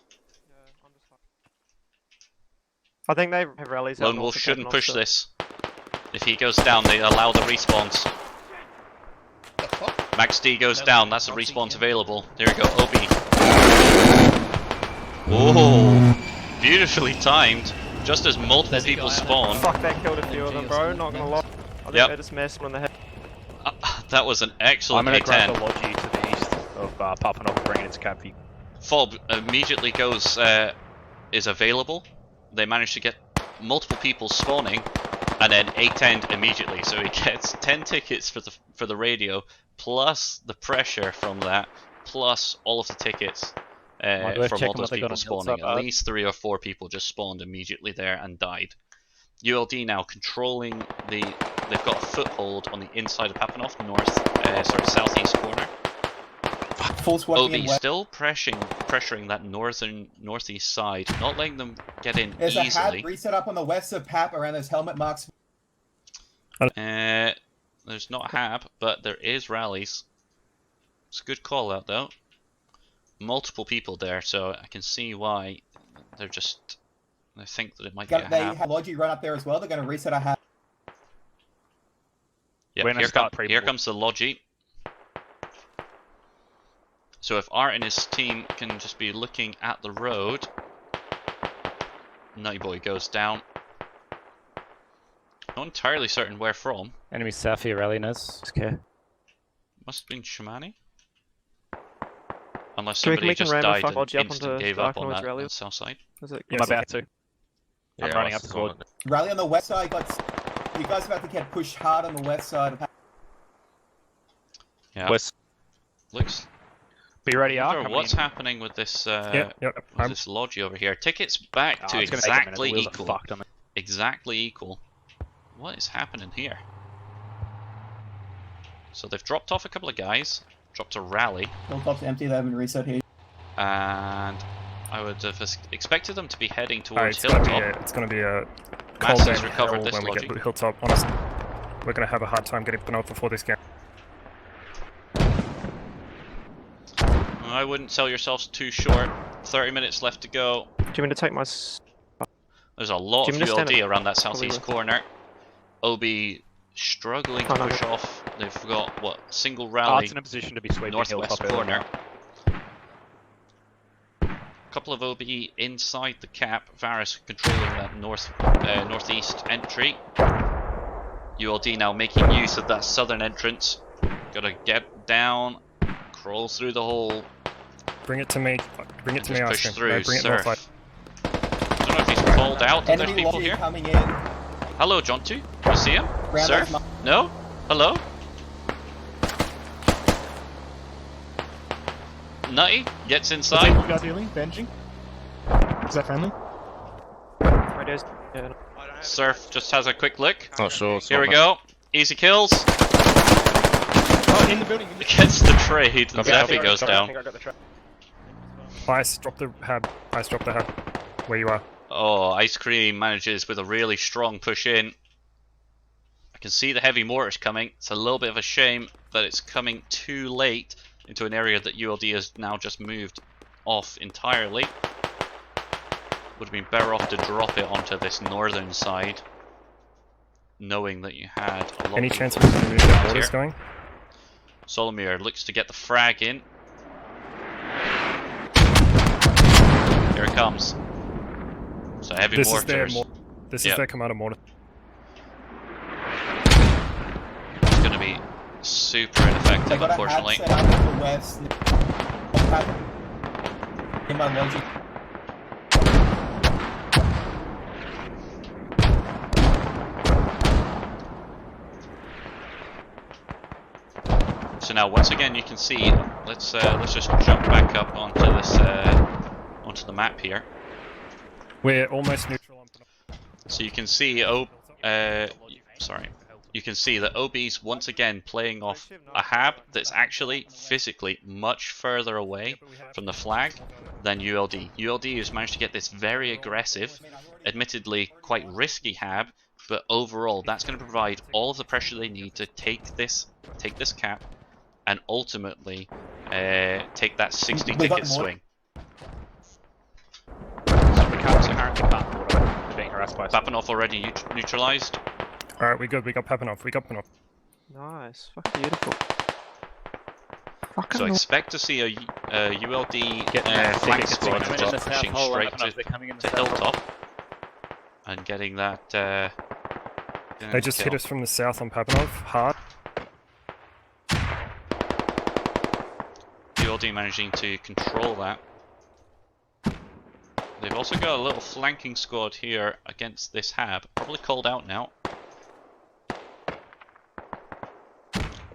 I think they have rallies out Lone north Wolf of shouldn't Papanov, push so- this. If he goes down, they allow the respawns. The fuck? Max D goes No, down, that's a can't see respawns him. available. There we go, OB. Oh, beautifully timed. Just as multiple There's a people guy out spawn. Fuck, that killed a few of MG them, or bro. something, Not gonna man. lie. I think Yep. they just messed on the head. That was an I'm excellent going to grab A10. the Logi to the east of Papanov and bring it into camp. Fob immediately goes, is available. They manage to get multiple people spawning, and then A10'd immediately. So he gets 10 tickets for the radio, plus the pressure from that, plus all of the tickets Might be worth from all checking those what they got people on spawning. Hilltop, At least 3 or 4 people just spawned immediately there and died. ULD now controlling the. They've got a foothold on the inside of Papanov, southeast corner. Full squad in OB west. still pressuring that northeast side, not letting them get in There's a easily. hat reset up on the west of Pap around those helmet marks. There's not Hab, but there is rallies. It's a good call out though. Multiple people there, so I can see why they think that it might be a They Hab. have Logi run up there as well. They're going to reset a hat. Yep, We're gonna start pre-ball. here comes the Logi. So if Art and his team can just be looking at the road, Nutty Boy goes down. Not entirely certain where from. Enemy south here rallying us. Okay. Must have been Shamani. Unless Can we somebody make just them random died fuck and Logi up instant onto gave up Dark on Noise that rally? south side. Is it? I'm about to. I'm running up the squad. Rally on the west side. You guys are about to get pushed hard on the west side of Pap. Yeah. West. Looks. Be ready, I Ark. wonder what's happening with this Yep. with this Logi over here. Tickets back to It's gonna take a minute. exactly The wheels are equal. fucked on it. Exactly equal. What is happening here? So they've dropped off a couple of guys, dropped a rally, Hilltop's empty. They haven't reset here. and I would have expected them to be heading Alright, towards it's gonna be a cold Mass day has in recovered hell this when we Logi. get to Hilltop. Honestly, we're gonna have a hard time getting Penalty before this game. I wouldn't sell yourselves too short. 30 minutes left to go. Do you mean to take my... There's a lot Do of you mean to stand ULD up? around that Probably southeast will. corner. OB struggling to Oh, no, push no. off. They've got, what, single rally, Art's in a position to be sweeping northwest Hilltop corner. early. Couple of OB inside the cap. Varus controlling that northeast entry. ULD now making use of that southern entrance. Gotta get down, crawl through the hole, Bring it to me. Bring it and to me, just Ice push Cream. through. No, bring it north side. Surf. I don't know if he's called out that there's Enemy people Logi here. coming in. Hello, Jontu. You see him? Round Surf? those marks. No? Hello? Nutty gets inside. you guys dealing? Benching? Is that friendly? Radios. Yeah, no. Surf just has a quick look. Not sure. it's Here not we go. Easy kills. Oh, in the building. Gets the trade, and Okay, Zeffy goes down. Ice, drop the hab. Ice, drop the hab. Where you are. Oh, Ice Cream manages with a really strong push in. I can see the heavy mortars coming. It's a little bit of a shame that it's coming too late into an area that ULD has now just moved off entirely. Would have been better off to drop it onto this northern side, knowing that you had a lot Any of chance we people can move the around borders here. going? Solomir looks to get the frag in. Here it comes. So heavy This is their mortars. This Yep. is their commander mortar. It's going to be super They ineffective, got a hat unfortunately. set up to the west. In my Logi. So now, once again, you can see. Let's just jump back up onto this onto the map here. We're almost neutral on Penalty. So you can see, you can see that OB's once again playing off a hab that's actually physically much further away from the flag than ULD. ULD has managed to get this very aggressive, admittedly quite risky hab, but overall that's going to provide all of the pressure they need to take this cap and ultimately take that 60 We got ticket more. swing. So the caps are currently cut water. They're being harassed by Papanov already neutralized. Alright, we good. We got Papanov. We got Papanov. Nice. Fucking beautiful. Fucking So expect to see a ULD Getting their flank tickets squad coming just in the south pushing hole, straight and they're coming in the to south hole. Hilltop and getting that. Getting They that just kill. hit us from the south on Papanov. Hard. ULD managing to control that. They've also got a little flanking squad here against this hab. Probably called out now.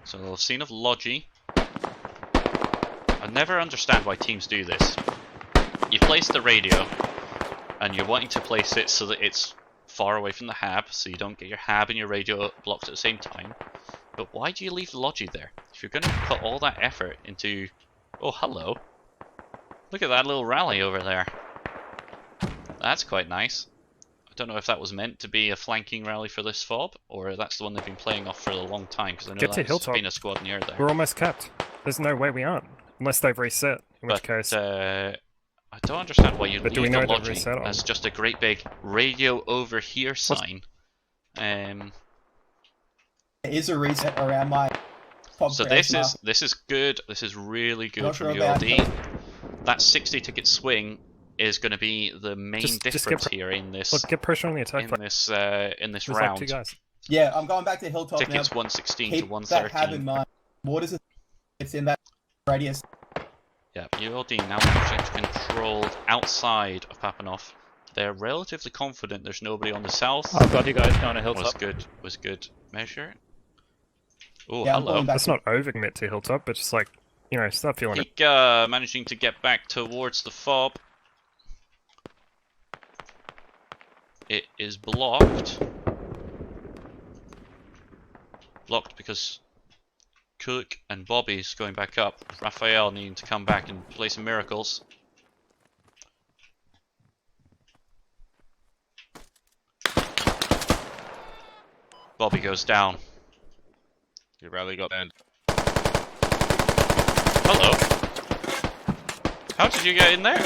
So they'll have seen of Logi. I never understand why teams do this. You place the radio, and you're wanting to place it so that it's far away from the hab, so you don't get your hab and your radio blocked at the same time. But why do you leave the Logi there? If you're going to put all that effort into... Oh, hello. Look at that little rally over there. That's quite nice. I don't know if that was meant to be a flanking rally for this fob, or that's the one they've been playing off for a long time, because I know Get to that's Hilltop. been a squad near there. We're almost capped. There's no way we aren't. Unless they've reset, in which case... I don't understand why you But leave do we the know they've Logi reset on? as just a great big radio over here sign. There is a reset around my fob So creation this is good. This is really good Not from sure about ULD. That 60 ticket swing is going to be the main Just get difference here in this Look, get pressure on the attack. in this There's like round. 2 guys. Yeah, I'm going back to Hilltop Tickets now. 116 to Keep that hab 113. in mind. Waters is it's in that radius. Yeah, ULD now managing to control outside of Papanov. They're relatively confident there's nobody on the south. I've got you guys going to Hilltop. Was good measure. Oh, Yeah, I'm hello. going back That's not overcommit to Hilltop, but just like, you know, start feeling it. Hika managing to get back towards the fob. It is blocked. Blocked because Cook and Bobby's going back up. Raphael needing to come back and play some miracles. Bobby goes down. You rarely got there. Hello. How did you get in there?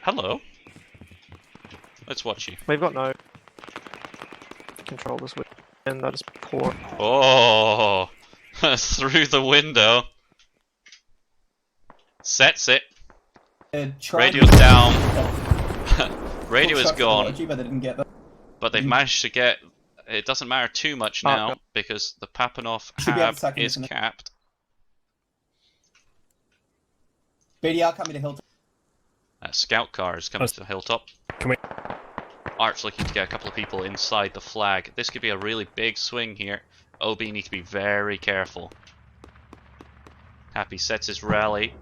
Hello. Let's watch you. We've got no controllers with, and that is poor. Oh, through the window. Sets it. Radio's down. Radio is gone. But they didn't get that. But they've managed to get. It doesn't matter too much now because the Papanov Should be able hab to suck it is in. capped. BDR coming to Hilltop. That scout car is coming to Hilltop. Can we... Art's looking to get a couple of people inside the flag. This could be a really big swing here. OB needs to be very careful. Happy sets his rally.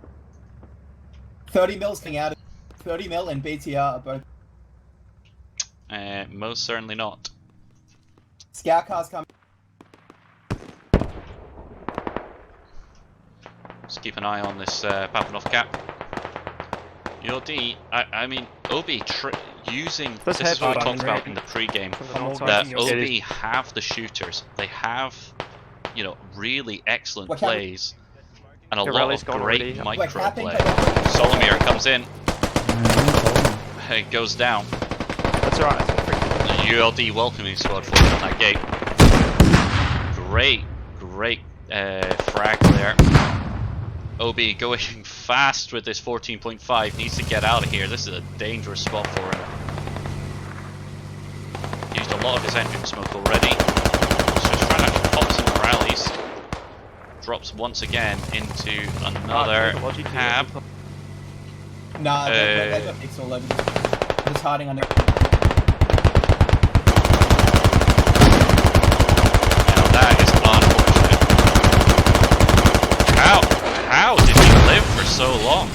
30 mils coming out. 30 mil and BTR are both. Most certainly not. Scout cars coming. Just keep an eye on this Papanov cap. ULD, I mean, OB using. Let's this is head what we back talked on about the in the pre-game. From the north That side. OB have the shooters. They have, you know, really excellent What kind of- plays and a The lot rally's of gone great already. micro Like, play. Solomir comes in. It goes down. That's alright. The ULD welcoming squad forward on that gate. Great frag there. OB going fast with this 14.5, needs to get out of here. This is a dangerous spot for him. Used a lot of his engine smoke already. So he's trying to pop some rallies. Drops once again into another hab. Nah, they got X all over. Just hiding under. Now that is unfortunate. How did he live for so long?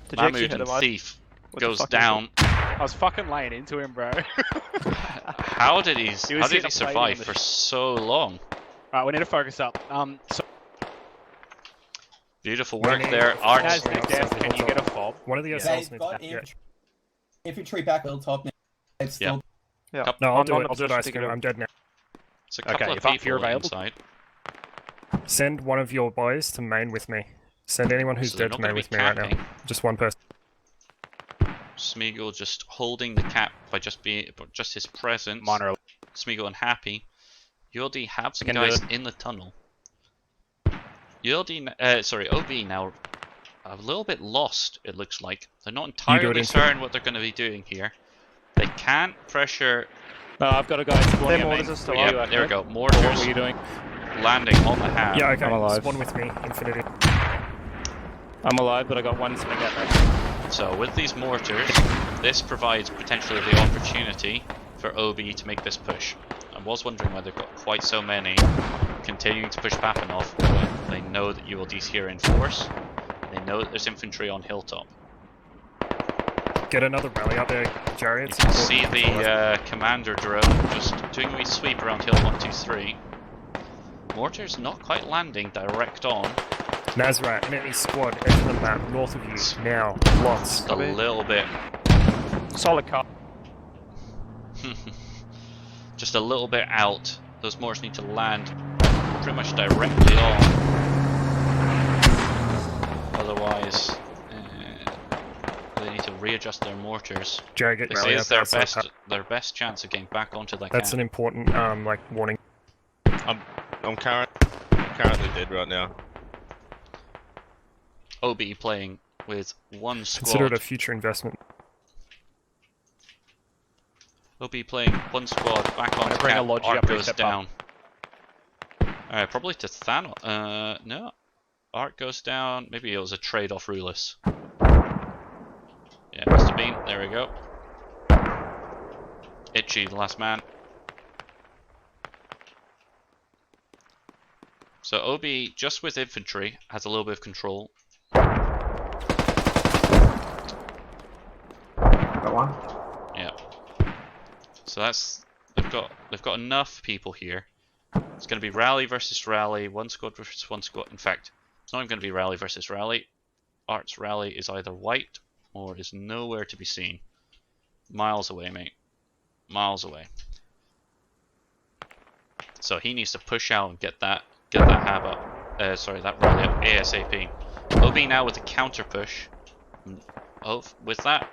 Did you actually Mahmood hit and him? Thief What the goes fuck is down. I was fucking laying into him, bro. How did he was how did hitting he a plate survive on the for so long? Right, we need to focus up. So Beautiful We work need- there. Arch. Naz, can you get a fob? One of the They've assaults needs got to infantry back Hilltop now. They've still. Yeah. No, I'll do I'm it. not I'll do it, in a Ice position to Cream. get I'm dead now. It's a couple Okay, of if you're people available. inside. Send one of your boys to main with me. Send anyone who's So they're dead to not main gonna with be me right now. capping. Just one person. Smeagol just holding the cap by just his presence. Minor. Smeagol and Happy. ULD have some I can do guys it. in the tunnel. OB now a little bit lost, it looks like. They're not entirely into- certain what they're going to be doing here. They can't pressure. No, I've got a guy spawning Their at mortars main. are still For up. you, Yeah, there we go. What Mortars were you doing? landing on the hab. Yeah, okay. I'm alive. Spawn with me, Infinity. I'm alive, but I got one swing at me. So with these mortars, this provides potentially the opportunity for OB to make this push. I was wondering why they've got quite so many continuing to push Papanov when they know that ULD's here in force. They know that there's infantry on hilltop. Get another rally out there, Jerry. You It's can important see for us. the commander drone just doing a wee sweep around hill 123. Mortar's not quite landing direct on. Nazrat, enemy squad, edge of the map, north of you, now. Lots. Just a little bit. Solid car. Just a little bit out. Those mortars need to land pretty much directly on. Otherwise, they need to readjust their mortars. Jerry, get This rally is out their there, so their best chance of getting back onto that that's camp. an important like warning. I'm currently dead right now. OB playing with one squad. Consider it a future investment. OB playing one squad back on bring a camp. Logi Arc up, goes reset down. Probably to Thanos. No. Arc goes down. Maybe it was a trade-off Rulus. Yeah, must have been. There we go. Itchy, the last man. So OB, just with infantry, has a little bit of control. Got one. Yeah. So that's they've got enough people here. It's going to be rally versus rally, one squad versus one squad. In fact, it's not even going to be rally versus rally. Art's rally is either white or is nowhere to be seen. Miles away, mate. Miles away. So he needs to push out and get that hab up. That rally up ASAP. OB now with the counter push. With that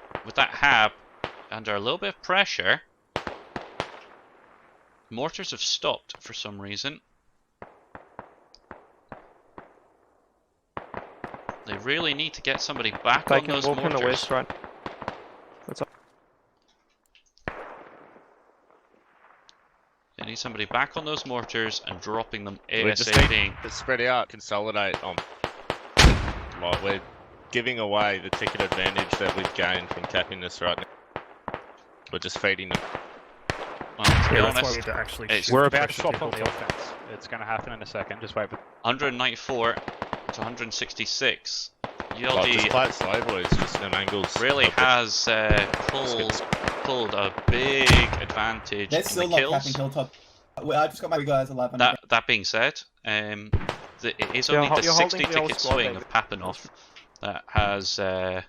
hab under a little bit of pressure. Mortars have stopped for some reason. They really need to get somebody back They on can those walk mortars. in the west, right? That's all. They need somebody back on those mortars and dropping them We just ASAP. need to spread out, consolidate. Like we're giving away the ticket advantage that we've gained from capping this right now. We're just feeding them. Well, to be Yeah, that's why we honest, need to actually it's- shift We're the about to pressure swap on the hilltop. offense. It's going to happen in a second. Just wait for 194 to 166. Like, ULD just play it slow, boys. Just them angles. really of the- has pulled a big advantage They're in still the not capping kills. hilltop. I just got my guys 11. That being said, it is You're only the you're holding 60 the old ticket squad, swing David. of Papanov that has. Oh,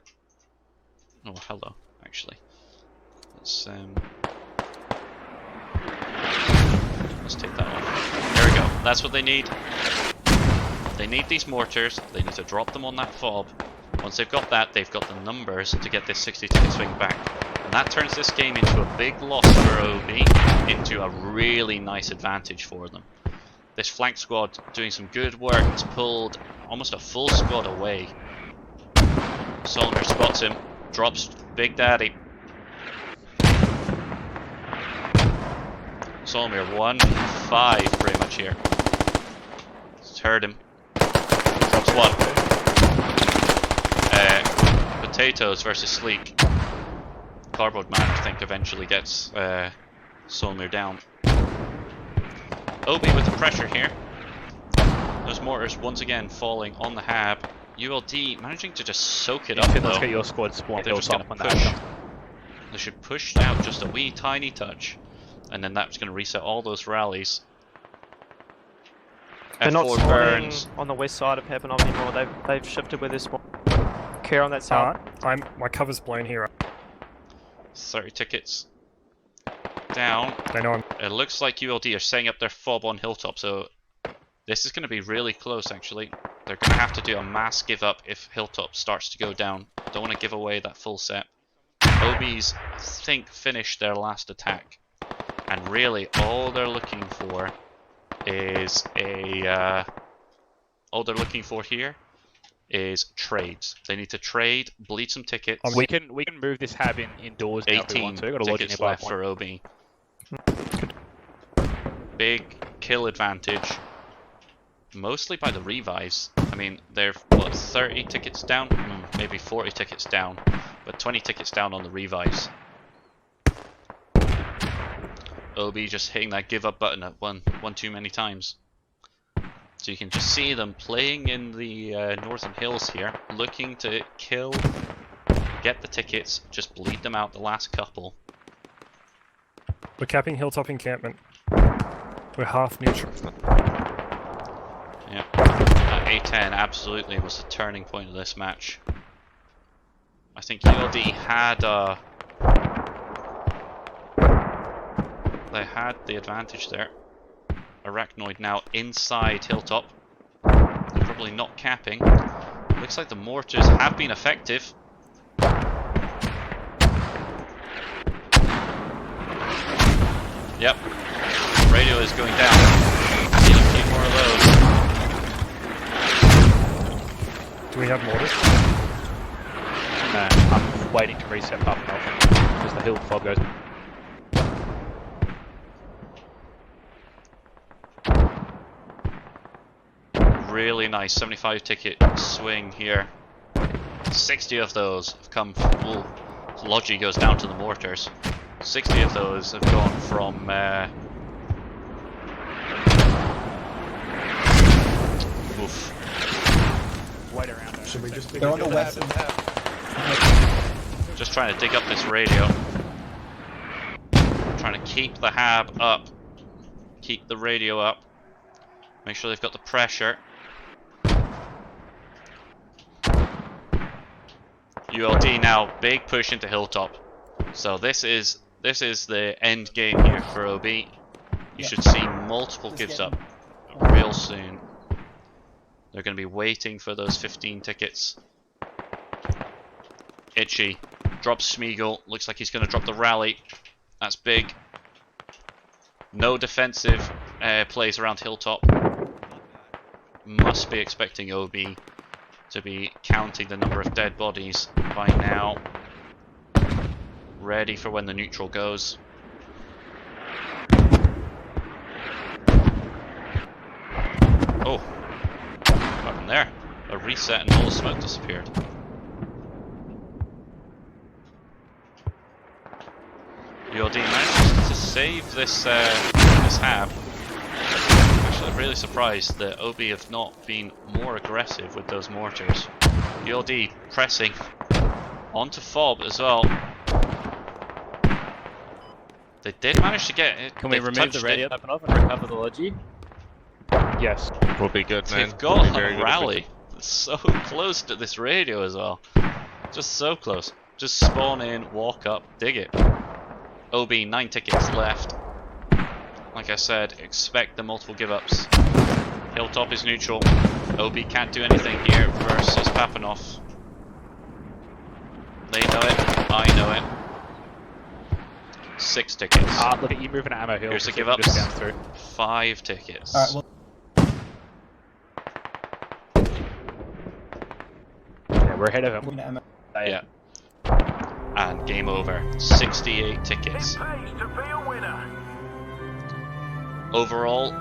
hello. Actually, let's take that off. There we go. That's what they need. They need these mortars. They need to drop them on that fob. Once they've got that, they've got the numbers to get this 60 ticket swing back. And that turns this game into a big loss for OB, into a really nice advantage for them. This flank squad doing some good work. It's pulled almost a full squad away. Solner spots him, drops Big Daddy. Solomir 1-5 pretty much here. Just heard him. Drops one. Potatoes versus Sleek. Cardboard Man, I think, eventually gets Solomir down. OB with the pressure here. Those mortars once again falling on the hab. ULD managing to just soak it up Let's though. get your squad spawned They're just hilltop going when to that push. happens. They should push out just a wee tiny touch, and then that's going to reset all those rallies. They're not F4 spawning burns. on the west side of Papanov anymore. They've shifted where they're spawning. Care on that south. My cover's blown here. 30 tickets down. They know I'm. It looks like ULD are setting up their fob on hilltop, so this is going to be really close actually. They're going to have to do a mass give up if hilltop starts to go down. Don't want to give away that full set. OBs, I think, finished their last attack, and really all they're looking for is all they're looking for here is trades. They need to trade, bleed some tickets. We can move this hab indoors now if we 18 want to. Got a Logi tickets nearby. left for OB. Big kill advantage, mostly by the revives. I mean, they're what, 30 tickets down, maybe 40 tickets down, but 20 tickets down on the revives. OB just hitting that give up button at one too many times. So you can just see them playing in the northern hills here, looking to kill, get the tickets, just bleed them out the last couple. We're capping hilltop encampment. We're half neutral. Yeah, that A10 absolutely was the turning point of this match. I think ULD had they had the advantage there. Arachnoid now inside hilltop. They're probably not capping. Looks like the mortars have been effective. Yep, radio is going down. Need a few more of those. Do we have mortars? No, I'm waiting to reset up and off because the hill fob goes. Really nice 75 ticket swing here. 60 of those have come from, ooh, Logi goes down to the mortars. 60 of those have gone from oof. Wait around. Should we just They're on the west. Just trying to dig up this radio. Trying to keep the hab up. Keep the radio up. Make sure they've got the pressure. ULD now, big push into hilltop. So this is the end game here for OB. You should see multiple gives up real soon. They're going to be waiting for those 15 tickets. Itchy drops Smeagol. Looks like he's going to drop the rally. That's big. No defensive plays around hilltop. Must be expecting OB to be counting the number of dead bodies by now. Ready for when the neutral goes. Oh, what happened there? A reset and all the smoke disappeared. ULD managed to save this this hab. Actually, I'm really surprised that OB have not been more aggressive with those mortars. ULD pressing onto fob as well. They did manage to get it. Can we remove the radio up and off and recover the Logi? Yes. Will be good, man. They've got Will be very a good rally. So close to this radio as well. Just so close. Just spawn in, walk up, dig it. OB, 9 tickets left. Like I said, expect the multiple give-ups. Hilltop is neutral. OB can't do anything here versus Papanov. They know it. I know it. 6 tickets. Look at you moving at ammo hill. Here's the so give you can just ups. bounce through. 5 tickets. Alright, well, Yeah, we're ahead of him. moving to ammo. Yeah. And game over. 68 tickets. It pays to be a winner. Overall,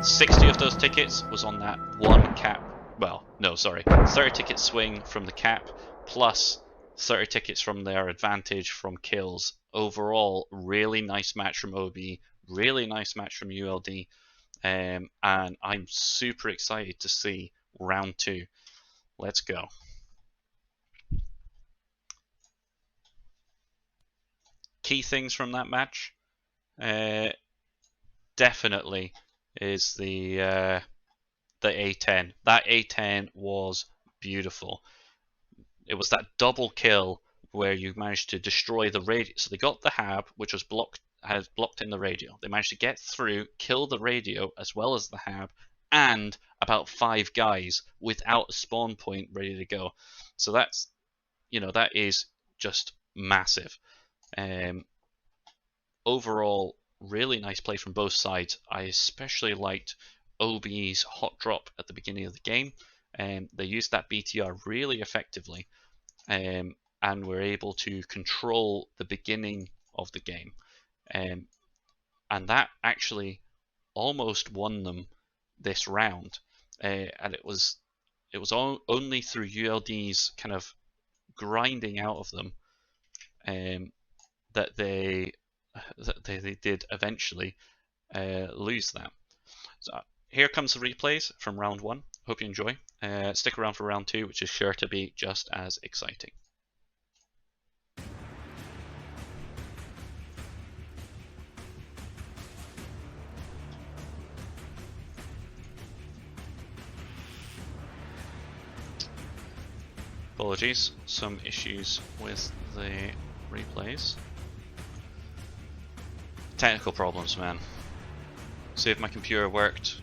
60 of those tickets was on that one cap. Well, no, sorry. 30 ticket swing from the cap, plus 30 tickets from their advantage from kills. Overall, really nice match from OB, really nice match from ULD, and I'm super excited to see round 2. Let's go. Key things from that match, definitely is the A10. That A10 was beautiful. It was that double kill where you managed to destroy the radio. So they got the hab, which was blocked in the radio. They managed to get through, kill the radio as well as the hab, and about 5 guys without a spawn point ready to go. So that's, that is just massive. Overall, really nice play from both sides. I especially liked OB's hot drop at the beginning of the game. They used that BTR really effectively, and were able to control the beginning of the game. And that actually almost won them this round. And it was only through ULD's kind of grinding out of them that they did eventually lose that. So here comes the replays from round 1. Hope you enjoy. Stick around for round 2, which is sure to be just as exciting. Apologies, some issues with the replays. Technical problems, man. See if my computer worked,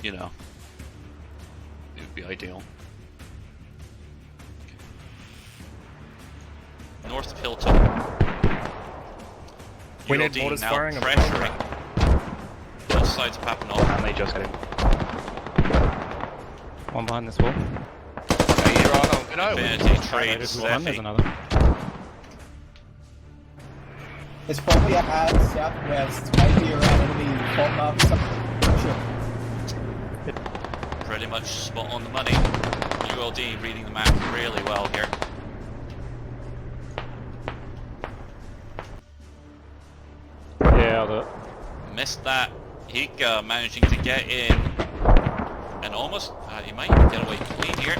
you know, it would be ideal. North of Hilltop. We need ULD mortars now firing on the pressuring both sides of Papinal. And they just got him. One behind this wall. Infinity trade There's one, there's Steffi. another. It's probably at southwest, maybe around enemy fault mark, something. Pretty much spot on the money. ULD reading the map really well here. Yeah, I'll do it. Missed that. Hika managing to get in. And almost, he might get away clean here.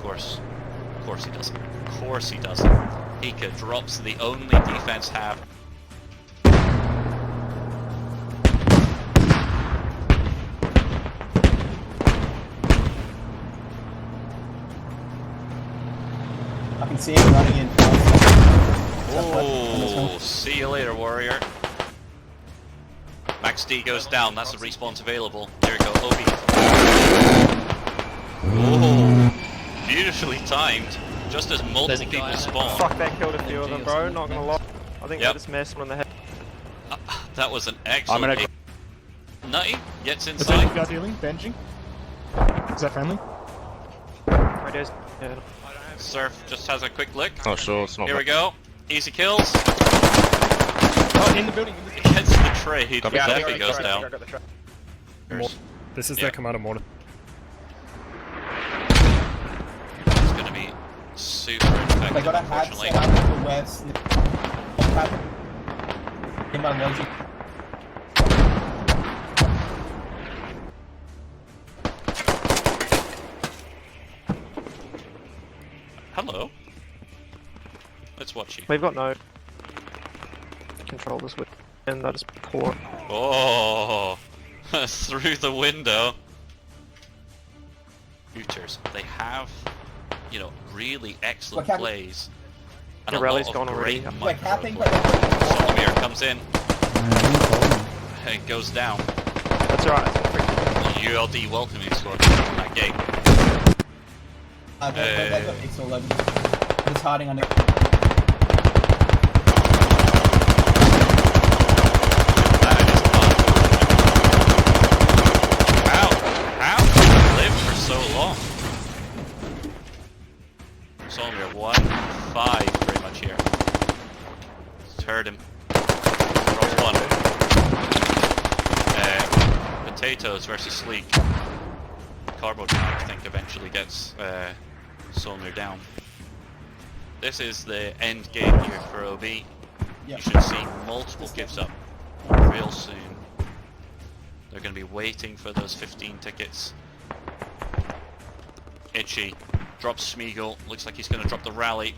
Of course he doesn't. Of course he doesn't. Hika drops the only defense have. I can see him running in. Oh, see you later, warrior. Max D goes down. That's the respawns available. There we go, Obi. Oh, beautifully timed. Just as multiple people spawn. Fuck, that killed a few of them, bro. Not gonna lie. I think they just messed him on the head. That was an excellent hit. Nutty gets The inside. guy dealing, benging. Is that friendly? Radios. Yeah. Surf just has a quick look. Not sure, it's not. Here we go. Easy kills. Oh, in the building. Gets the trade. Copy. Steffi goes down. This is Yeah. their commander mortar. It's going to be super effective, They got a hat unfortunately. set up to the west. In my logic. Hello. Let's watch you. We've got no controllers with, and that is poor. Oh, through the window. Shooters. They have, you know, really excellent Look, plays. And The a rally's lot gone of already. great Wait, micro capping, plays. Solomir comes in. It goes down. That's alright. ULD welcoming squad on that gate. They've got pixel loaded. It's hiding under. That is fun. How did he live for so long? Solomir 1-5 pretty much here. Just heard him. Drops one. Potatoes versus Sleek. Carbo Drag, I think, eventually gets Solomir down. This is the end game here for OB. Yep. You should see multiple gives up real soon. They're going to be waiting for those 15 tickets. Itchy drops Smeagol. Looks like he's going to drop the rally.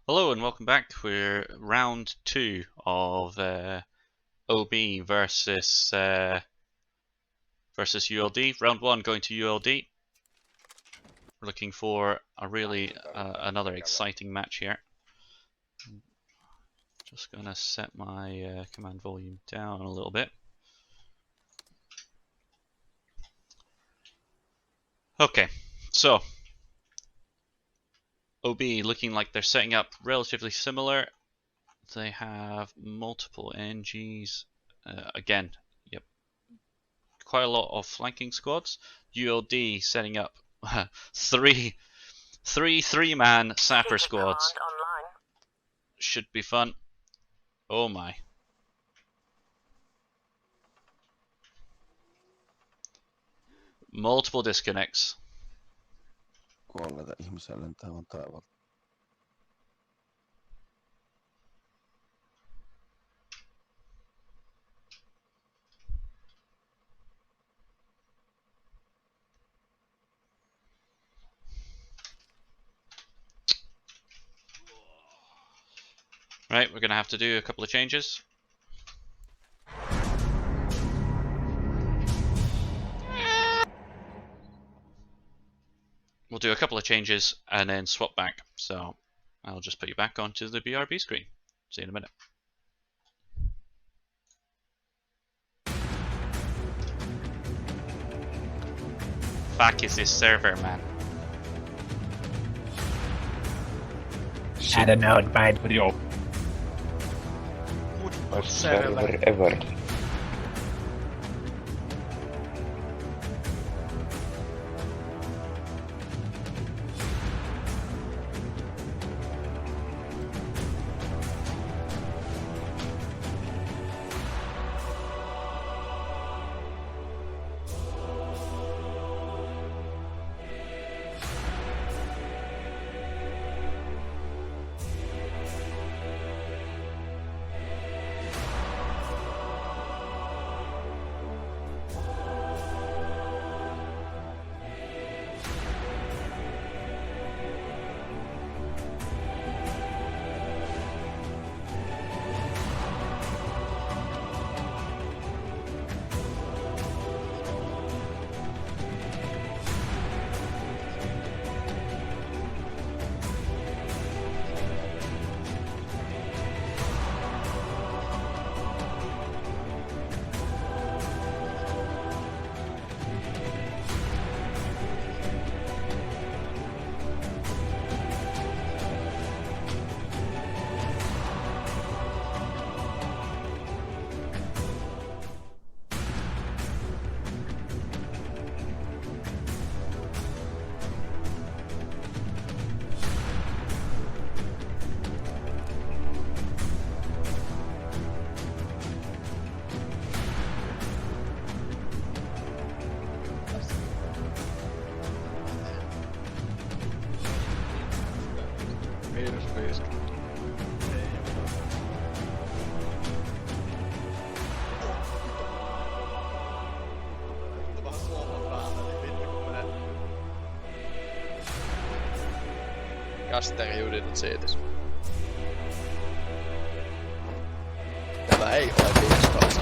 Hello and welcome back. We're round 2 of OB versus ULD. Round 1 going to ULD. We're looking for a really another exciting match here. Just gonna set my command volume down a little bit. Okay, so OB looking like they're setting up relatively similar. They have multiple NGs. Again, yep, quite a lot of flanking squads. ULD setting up three 3-man sapper squads. Should be fun. Oh my. Multiple disconnects. Kuolleita ihmisiä lentää vaan taivaalta. Right, we're going to have to do a couple of changes. We'll do a couple of changes and then swap back. So I'll just put you back onto the BRB screen. See you in a minute. Fuck is this server, man? I don't know, it might. Video. Server ever. Kasteri ydinnet siitis. Tämä ei ole viistoista.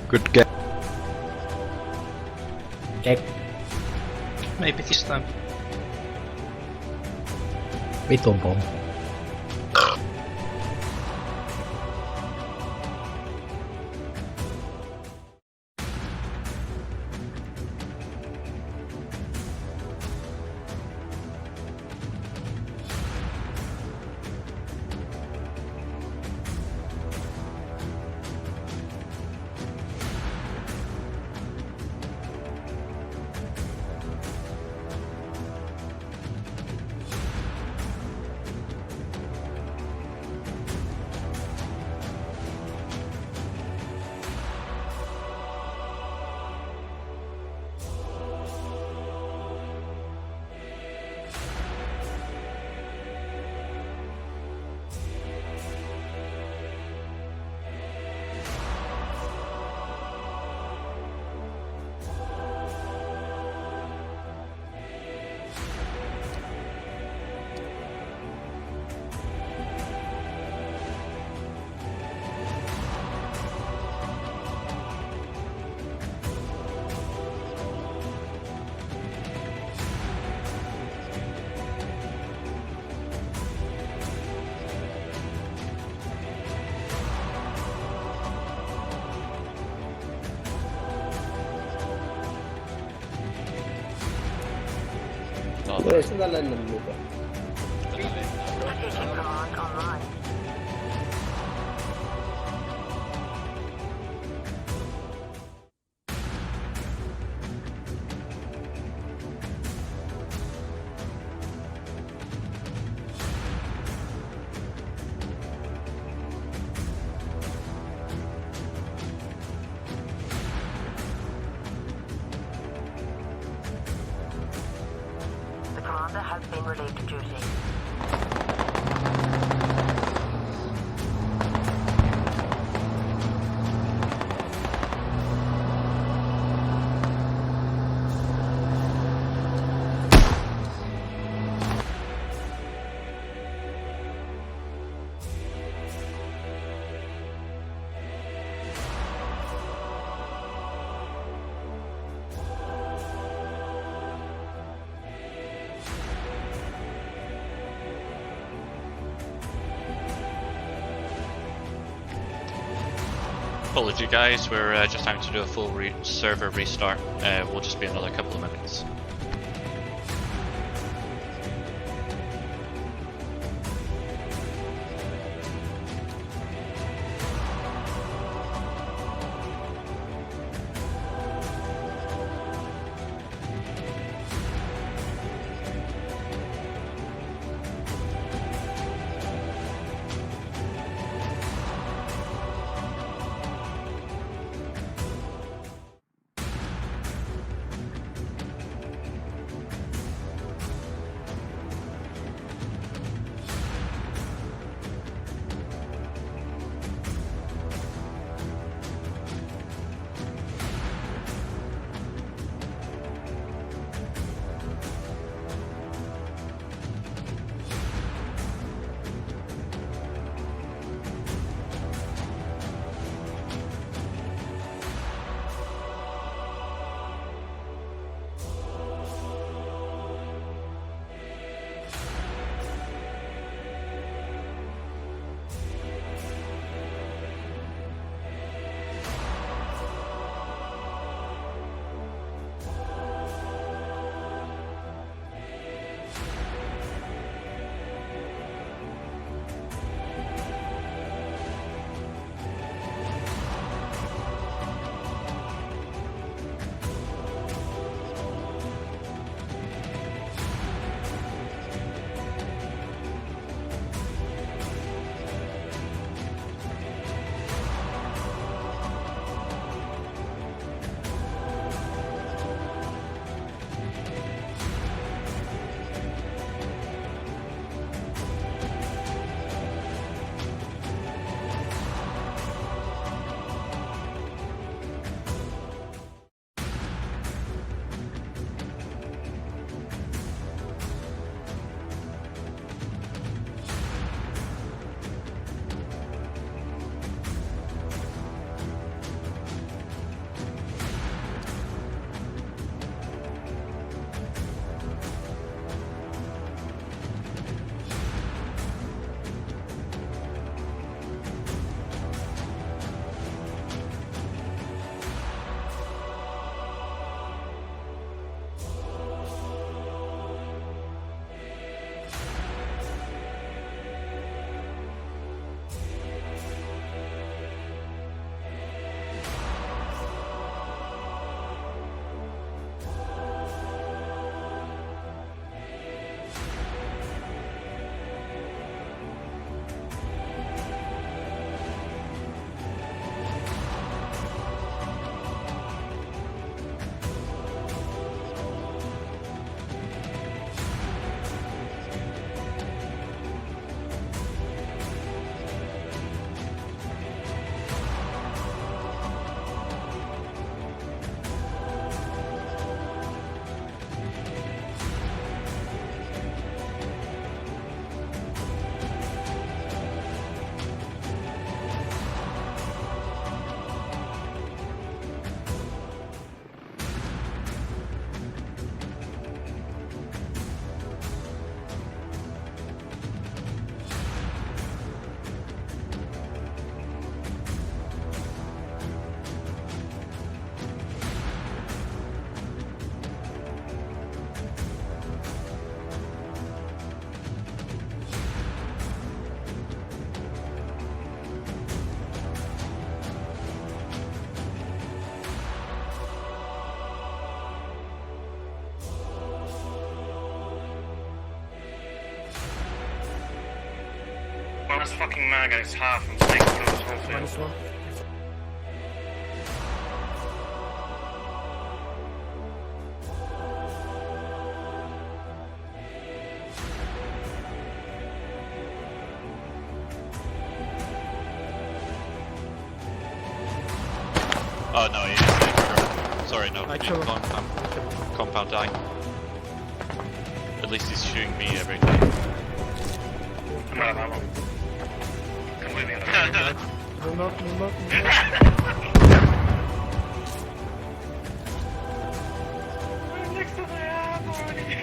Good game. Okay. Maybe this time. Vitun bomb. saw Dove that. sta dall'N muto? Position command online. The commander has been relieved of duty. Apology guys, we're just having to do a full server restart. We'll just be another couple of minutes. Minus fucking mag and it's half and snake through this whole field. Minus 1. Oh no, he is safe. Sorry, no. I kill him. Compound dying. At least he's shooting me every time. I'm out of ammo. Completely out of ammo. No knock, no knock, no knock. Next to the ammo already.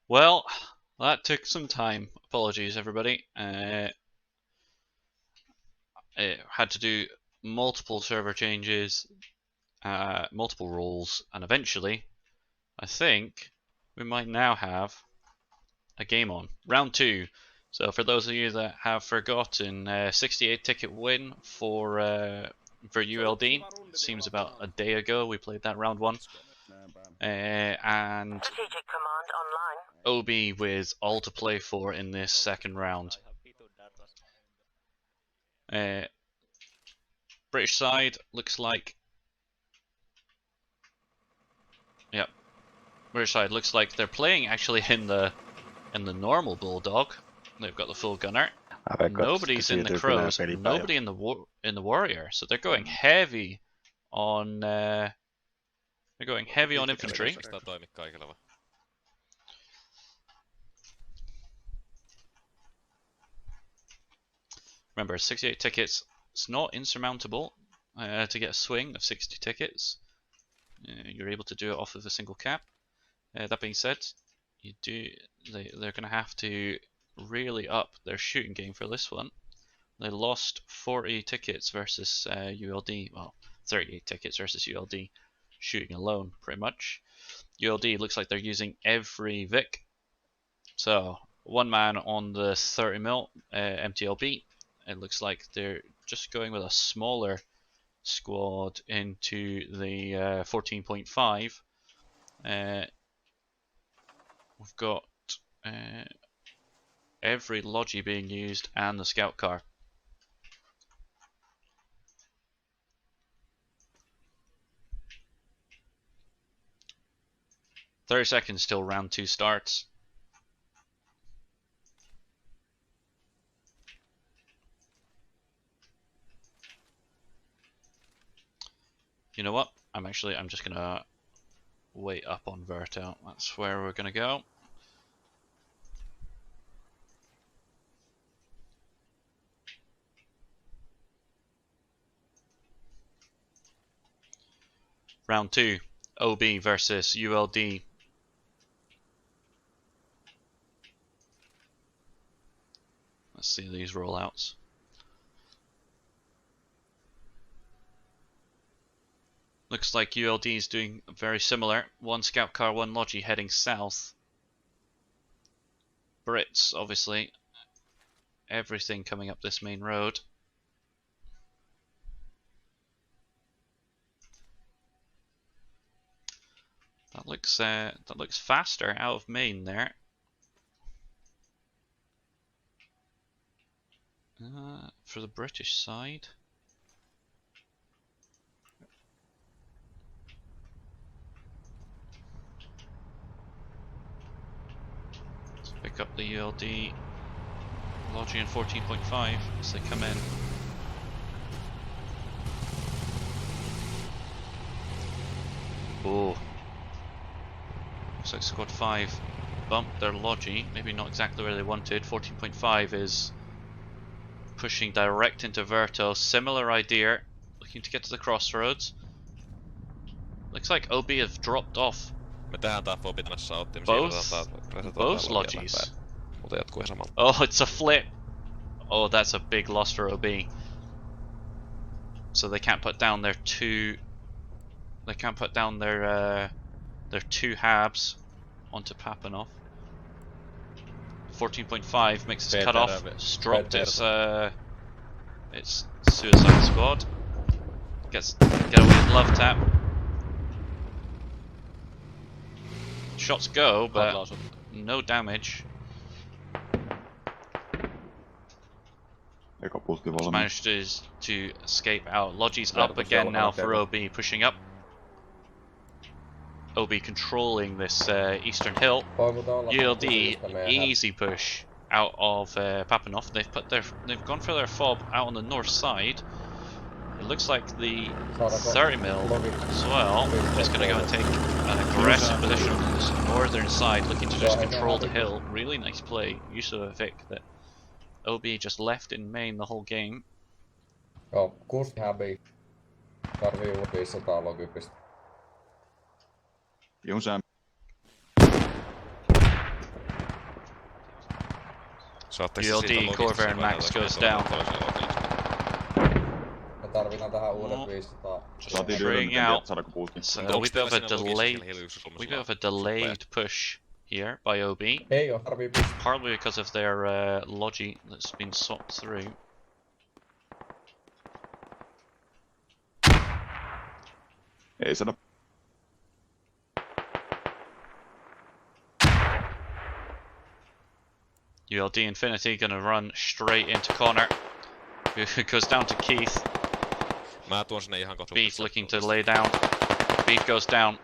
Well, that took some time. Apologies, everybody. It had to do multiple server changes, multiple roles, and eventually, I think we might now have a game on. Round 2. So for those of you that have forgotten, 68 ticket win for ULD. Seems about a day ago we played that round 1. And Strategic command online. OB with all to play for in this second round. British side looks like, yep. British side looks like they're playing actually in the normal Bulldog. They've got the full gunner. Nobody's in the Crows. Nobody in the Warrior. So they're going heavy on. They're going heavy on infantry. Remember, 68 tickets. It's not insurmountable to get a swing of 60 tickets. You're able to do it off of a single cap. That being said, they're going to have to really up their shooting game for this one. They lost 40 tickets versus ULD. Well, 38 tickets versus ULD shooting alone, pretty much. ULD looks like they're using every Vic. So, one man on the 30mm MTLB. It looks like they're just going with a smaller squad into the 14.5. We've got every Logi being used and the scout car. "30 seconds till round 2 starts. You know what? I'm just gonna wait up on Verto. That's where we're gonna go. Round 2, OB versus ULD. Let's see these rollouts. Looks like ULD is doing very similar. One scout car, one Logi heading south. Brits, obviously. Everything coming up this main road. That looks faster out of main there. For the British side. Let's pick up the ULD Logi in 14.5 as they come in. Oh. Looks like squad 5 bumped their Logi, maybe not exactly where they wanted. 14.5 is pushing direct into Verto. Similar idea, looking to get to the crossroads. Looks like OB have dropped off both Logis. Oh, it's a flip. Oh, that's a big loss for OB. So they can't put down their two. They can't put down their 2 Habs onto Papanov. 14.5 makes its cut off. Dropped its suicide squad. Get away with love tap. Shots go, but no damage. Managed to escape out. Logi's up again now for OB, pushing up. OB controlling this eastern hill. ULD easy push out of Papanov. They've gone for their fob out on the north side. It looks like the 30mm as well is going to go and take an aggressive position on this northern side, looking to just control the hill. Really nice play, use of a Vic that OB just left in main the whole game. Joo, 6 hävii. Tarvii 500 logipistä. Jonsam. ULD, Corvair and Max goes down. Me tarvitaan tähän uudet 500. Straying out. So a wee bit of a delayed push here by OB. Ei oo, tarvii pistä. Partly because of their logi that's been swapped through. Ei sano. ULD Infinity gonna run straight into Connor. Who goes down to Keith. Mä tuon sinne ihan kohta. Beef looking to lay down. Beef goes down.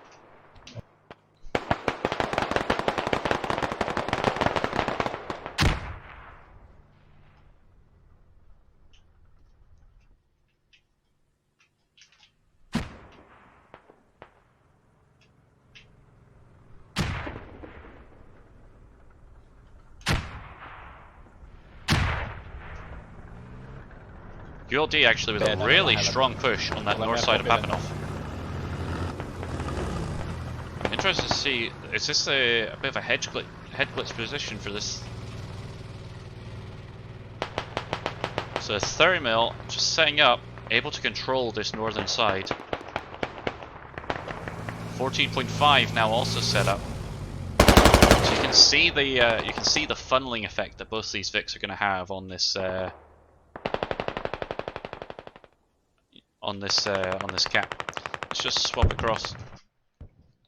ULD actually with a really strong push on that north side of Papinov. I'm interested to see, is this a bit of a head glitch position for this? So 30 mil, just setting up, able to control this northern side. 14.5 now also set up. So you can see the funneling effect that both these Vics are going to have on this on this cap. Let's just swap across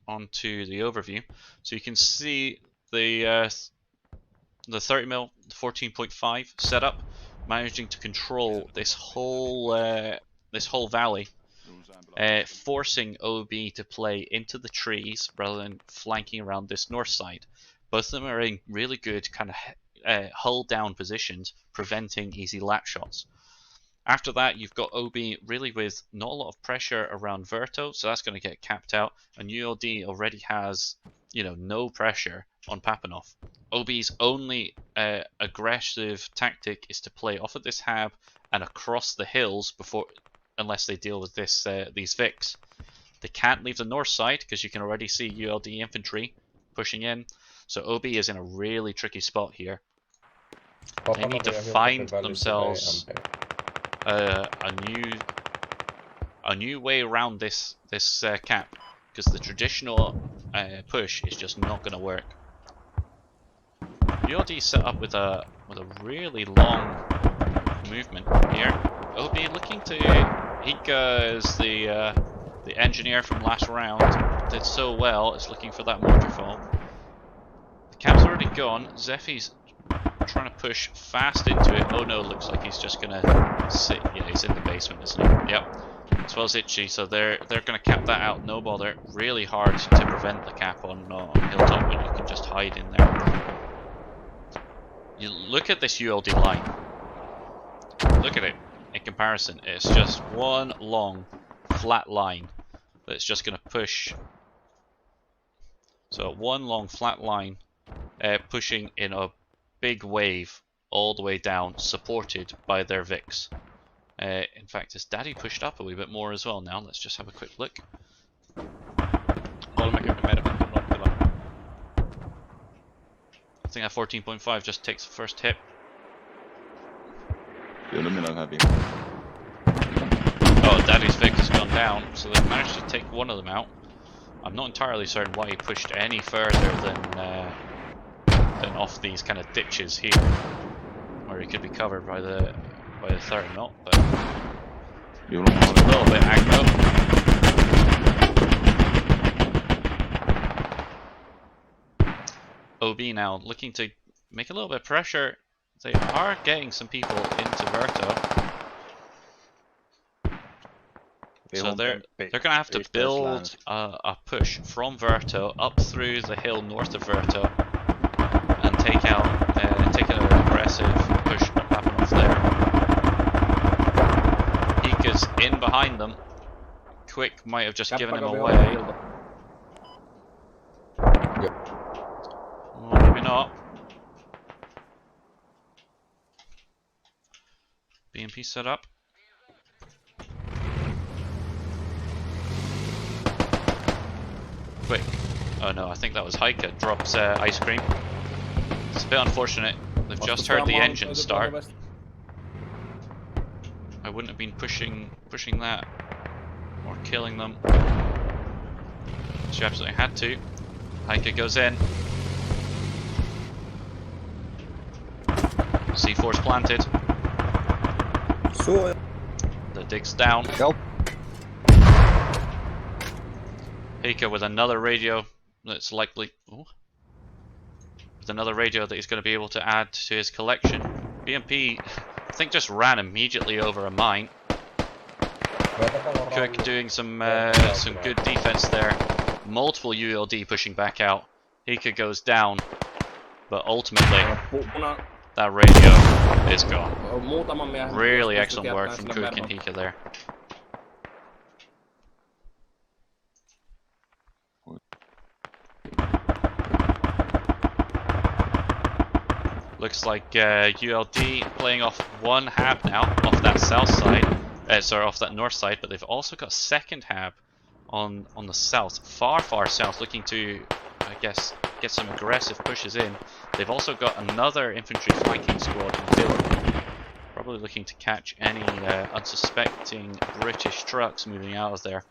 onto the overview, so you can see the 30 mil 14.5 setup, managing to control this whole valley, forcing OB to play into the trees rather than flanking around this north side. Both of them are in really good kind of hull down positions, preventing easy lap shots. After that, you've got OB really with not a lot of pressure around Verto, so that's going to get capped out. And ULD already has, no pressure on Papinov. OB's only aggressive tactic is to play off of this hab and across the hills unless they deal with these Vics. They can't leave the north side because you can already see ULD infantry pushing in. So OB is in a really tricky spot here. They need to find themselves a new way around this cap, because the traditional push is just not going to work. ULD set up with a really long movement here. OB looking to Hika is the engineer from last round, did so well. It's looking for that mortar fall. The cap's already gone. Zephy's trying to push fast into it. Oh no, looks like he's just gonna sit. Yeah, he's in the basement, isn't he? Yep. As well as Itchy, so they're gonna cap that out. No bother. Really hard to prevent the cap on Hilltop when you can just hide in there. You look at this ULD line. Look at it. In comparison, it's just one long flat line that's just gonna push. So one long flat line, pushing in a big wave all the way down, supported by their Vics. In fact, his daddy pushed up a wee bit more as well now. Let's just have a quick look. I think that 14.5 just takes the first hit. Oh, daddy's Vic has gone down, so they've managed to take one of them out. I'm not entirely certain why he pushed any further than off these kind of ditches here, where he could be covered by the 30 mil, but a little bit aggro. OB now looking to make a little bit of pressure. They are getting some people into Verto, so they're gonna have to build a push from Verto up through the hill north of Verto and take an aggressive push on Papinov there. Hika's in behind them. Quick might have just given him away. Well, maybe not. BMP set up. Quick. Oh no, I think that was Heike. Drops ice cream. It's a bit unfortunate. They've just heard the engine start. I wouldn't have been pushing that or killing them. She absolutely had to. Heike goes in. C4's planted. The dig's down. Help. Heike with another radio that's likely... Oh, with another radio that he's going to be able to add to his collection. BMP, I think, just ran immediately over a mine. Cook doing some good defense there. Multiple ULD pushing back out. Heike goes down, but ultimately that radio is gone. Really excellent work from Cook and Heike there. Looks like ULD playing off one hab now, off that south side. Sorry, off that north side, but they've also got a second hab on the south, far south, looking to, I guess, get some aggressive pushes in. They've also got another infantry flanking squad in Philip, probably looking to catch any unsuspecting British trucks moving out of there.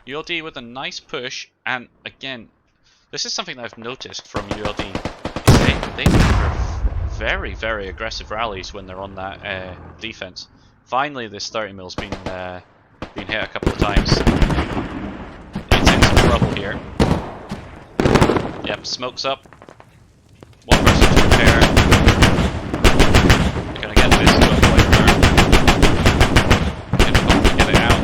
ULD with a nice push, and again, this is something that I've noticed from ULD. They very, very aggressive rallies when they're on that defense. Finally, this 30mm been hit a couple of times. It's in some trouble here. Yep, smoke's up. One person to repair. They're gonna get this to a point where they can hopefully get it out.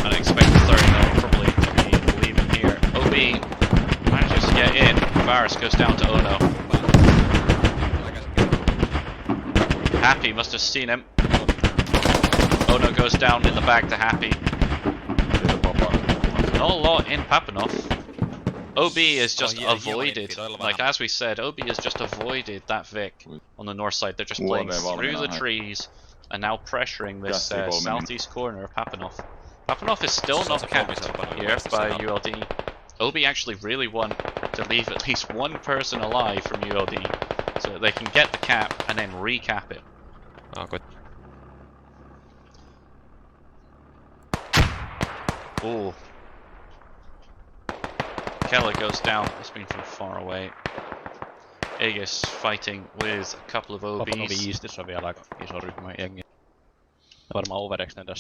And I expect the 30mm probably to be leaving here. OB manages to get in. Varus goes down to Ono. Happy must have seen him. Ono goes down in the back to Happy. Not a lot in Papanov. OB is just avoided. Like as we said, OB has just avoided that Vic on the north side. They're just playing through the trees and now pressuring this southeast corner of Papanov. Papanov is still not capped here by ULD. OB actually really want to leave at least one person alive from ULD so that they can get the cap and then recap it. Oh, good. Ooh. Keller goes down. It's been from far away. Aegis fighting with a couple of OBs.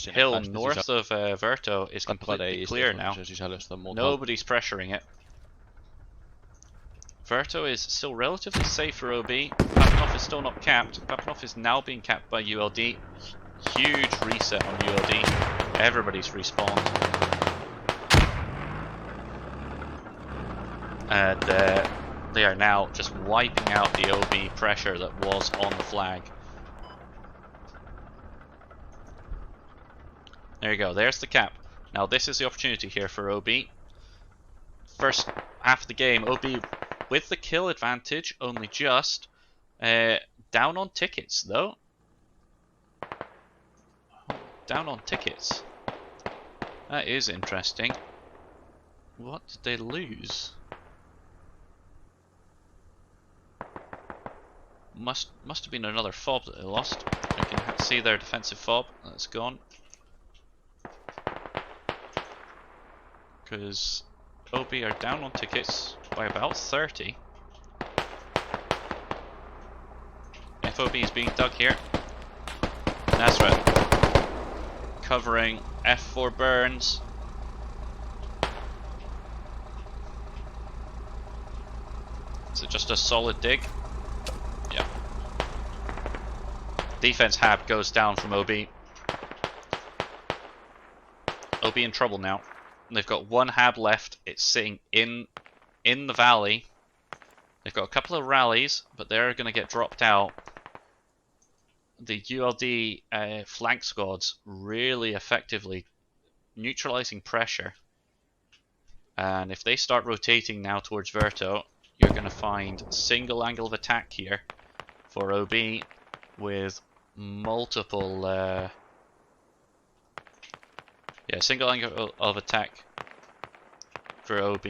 Hill north of Verto is completely clear now. Nobody's pressuring it. Verto is still relatively safe for OB. Papanov is still not capped. Papanov is now being capped by ULD. Huge reset on ULD. Everybody's respawned. And they are now just wiping out the OB pressure that was on the flag. There you go, there's the cap. Now this is the opportunity here for OB. First half of the game, OB with the kill advantage, only just. Down on tickets though. Down on tickets. That is interesting. What did they lose? Must have been another fob that they lost. I can see their defensive fob. That's gone. Because OB are down on tickets by about 30. FOB is being dug here. Nazareth covering F4 Burns. Is it just a solid dig? Yeah. Defense hab goes down from OB. OB in trouble now. They've got one hab left. It's sitting in the valley. They've got a couple of rallies, but they're going to get dropped out. The ULD flank squads really effectively neutralizing pressure. And if they start rotating now towards Verto, you're going to find single angle of attack here for OB with multiple single angle of attack for OB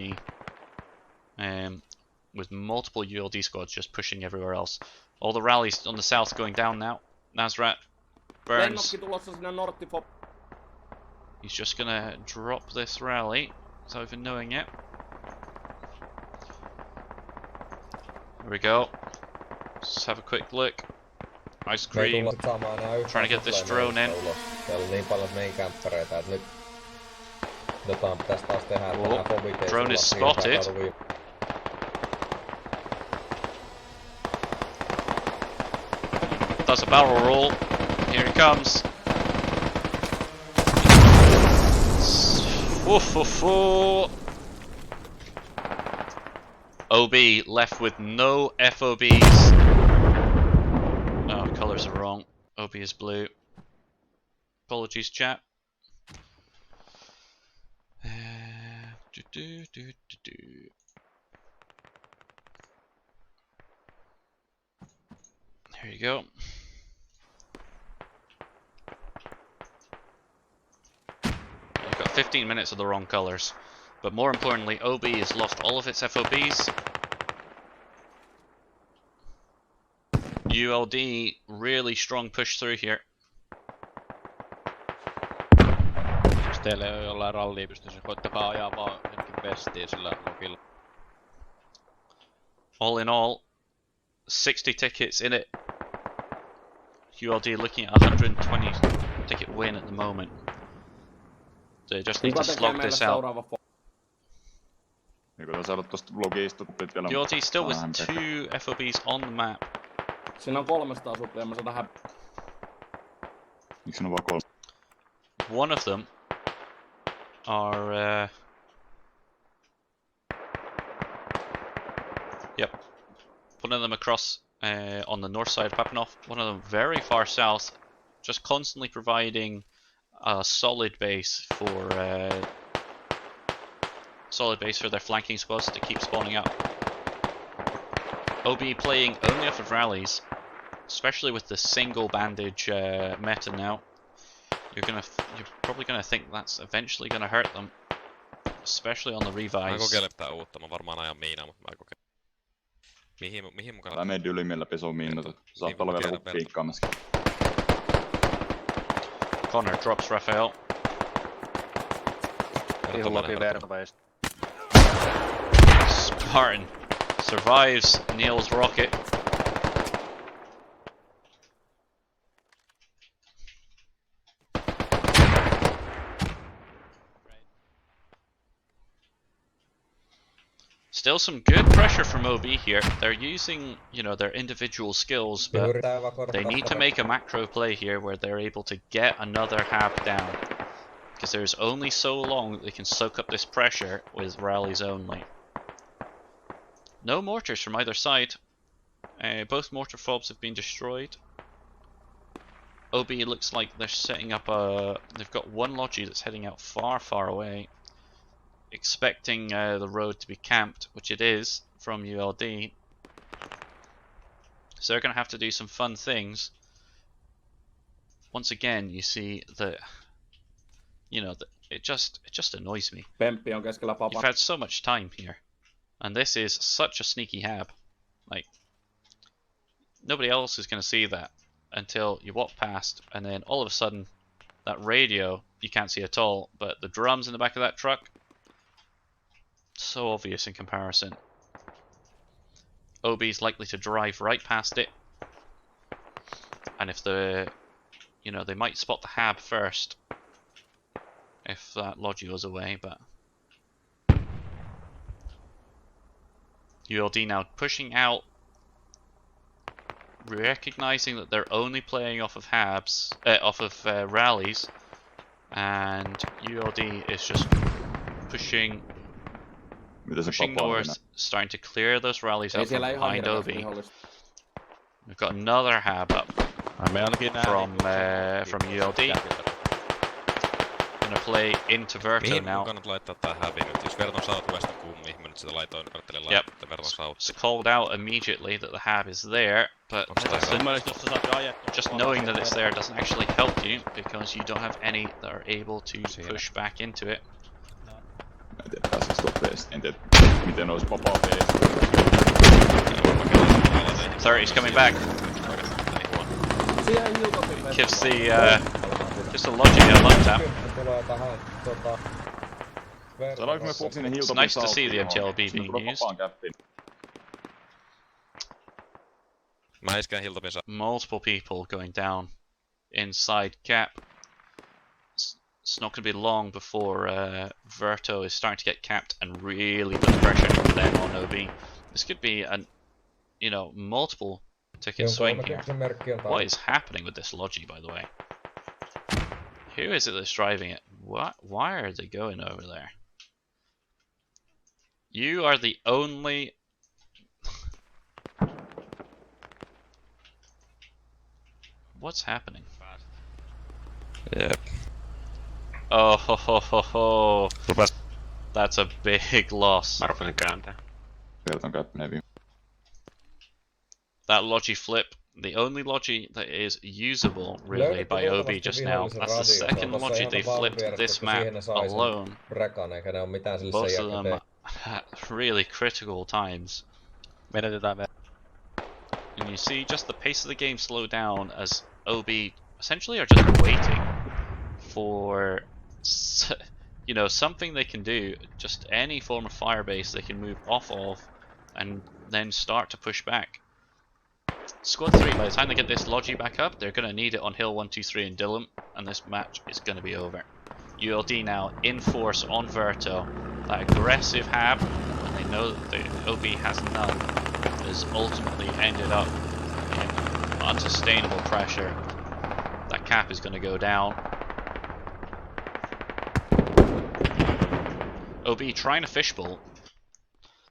with multiple ULD squads just pushing everywhere else. All the rallies on the south going down now. Nasrat burns. He's just gonna drop this rally without even knowing it. Here we go. Let's have a quick look. Ice cream. Trying to get this drone in. Drone is spotted. Does a barrel roll. Here he comes. OB left with no FOBs. Oh, colours are wrong. OB is blue. Apologies, chat. There you go. You've got 15 minutes of the wrong colours. But more importantly, OB has lost all of its FOBs. ULD, really strong push through here. Jos teillä ei ole jollain rallia pystyssä, koittakaa ajaa vaan jonkin pestiin sillä logilla. All in all, 60 tickets in it. ULD looking at 120 ticket win at the moment. They just need to slog this out. ULD still with 2 FOBs on the map. Siinä on 300 suppia, mä saadaan häppää. Miksi on vaan 3? One of them are one of them across on the north side of Papanov, one of them very far south, just constantly providing a solid base for their flanking squads to keep spawning up. OB playing only off of rallies, especially with the single bandage meta now. You're probably gonna think that's eventually gonna hurt them, especially on the revives. Mä kokeilen tää uutta, mä varmaan ajan miinaa, mutta mä kokeilen. Mihin mukaan? Älä mene ylimillä pesoo miinata. Saattaa olla vielä piikkaamaskin. Connor drops Raphael. Spartan survives Neil's rocket. Still some good pressure from OB here. They're using, their individual skills, but they need to make a macro play here where they're able to get another hab down. Because there's only so long that they can soak up this pressure with rallies only. No mortars from either side. Both mortar fobs have been destroyed. OB looks like they're setting up they've got one Logi that's heading out far, far away, expecting the road to be camped, which it is from ULD. So they're going to have to do some fun things. Once again, you see that, it just annoys me. You've had so much time here, and this is such a sneaky hab. Like, nobody else is going to see that until you walk past, and then all of a sudden, that radio you can't see at all, but the drums in the back of that truck, so obvious in comparison. OB's likely to drive right past it, and if they might spot the hab first if that Logi was away, but ULD now pushing out, recognizing that they're only playing off of habs, rallies, and ULD is just pushing north, starting to clear those rallies out from behind OB. We've got another hab up from ULD. going to play into Verto Mihin now. mun kannat laittaa tää hävi nyt? Jos Verton Southwest on kummi, mihin mä nyt sitä laitoin karttelin Yep. laittaa Verton South. It's called out immediately that the hab is there, but just knowing that it's there doesn't actually help you because you don't have any that are able to push back into it. Mä en tiedä, pääseekö tuo peest. En tiedä, miten olisi vapaa peest. 30's coming back. Gives the just a logic a lung tap. Saadaanko me puhua sinne It's Hilltopin nice to see the MTLB being used. Mä iskän Hilltopin saa. Multiple people going down inside cap. It's not going to be long before Verto is starting to get capped and really put pressure on them on OB. This could be an, multiple ticket swing here. What is happening with this Logi, by the way? Who is it that's driving it? What? Why are they going over there? You are the only... What's happening? Yep. Oh ho ho ho ho. That's a big loss. That Logi flip, the only Logi that is usable really by OB just now. That's the second Logi they flipped this map alone. Both of them at really critical times. And you see just the pace of the game slow down as OB essentially are just waiting for something they can do, just any form of firebase they can move off of and then start to push back. Squad 3, by the time they get this Logi back up, they're going to need it on Hill 1, 2, 3 and Dillon, and this match is going to be over. ULD now in force on Verto. That aggressive hab, when they know that the OB has none, has ultimately ended up in unsustainable pressure. That cap is going to go down. OB trying to fishbowl.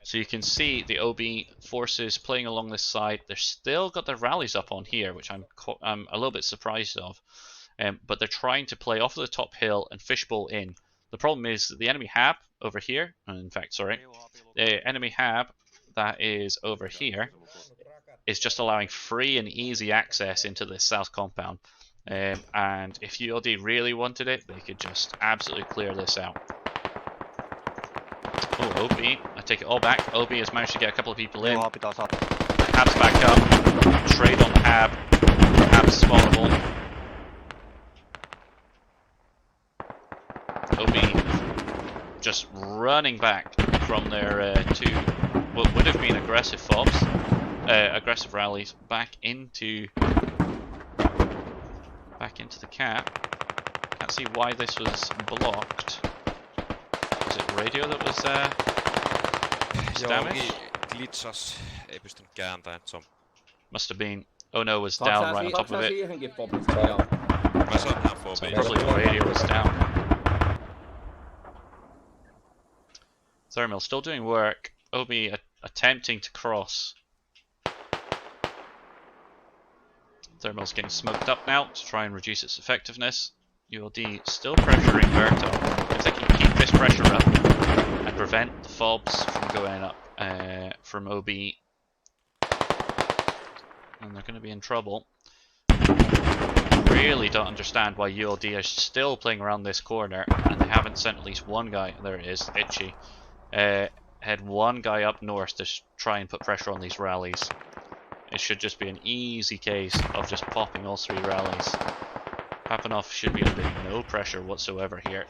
So you can see the OB forces playing along this side. They've still got their rallies up on here, which I'm a little bit surprised of. But they're trying to play off of the top hill and fishbowl in. The problem is that the enemy hab over here, in fact, sorry, the enemy hab that is over here is just allowing free and easy access into this south compound. And if ULD really wanted it, they could just absolutely clear this out. Oh, OB, I take it all back. OB has managed to get a couple of people in. Hab's back up. Trade on the hab. Hab's spawnable. OB just running back from their two, what would have been aggressive fobs, aggressive rallies, back into the cap. Can't see why this was blocked. Was it radio that was damaged? Glitsas, ei pystynyt kääntämään, se on... Must have been. Oh no, was down right on top of it. Mä saan nää fobia. So probably the radio was down. Thermal still doing work. OB attempting to cross. Thermal's getting smoked up now to try and reduce its effectiveness. ULD still pressuring Verto. If they can keep this pressure up and prevent the fobs from going up from OB, then they're going to be in trouble. Really don't understand why ULD are still playing around this corner and they haven't sent at least one guy. There it is, Itchy. Had one guy up north to try and put pressure on these rallies. It should just be an easy case of just popping all three rallies. Papanov should be under no pressure whatsoever here.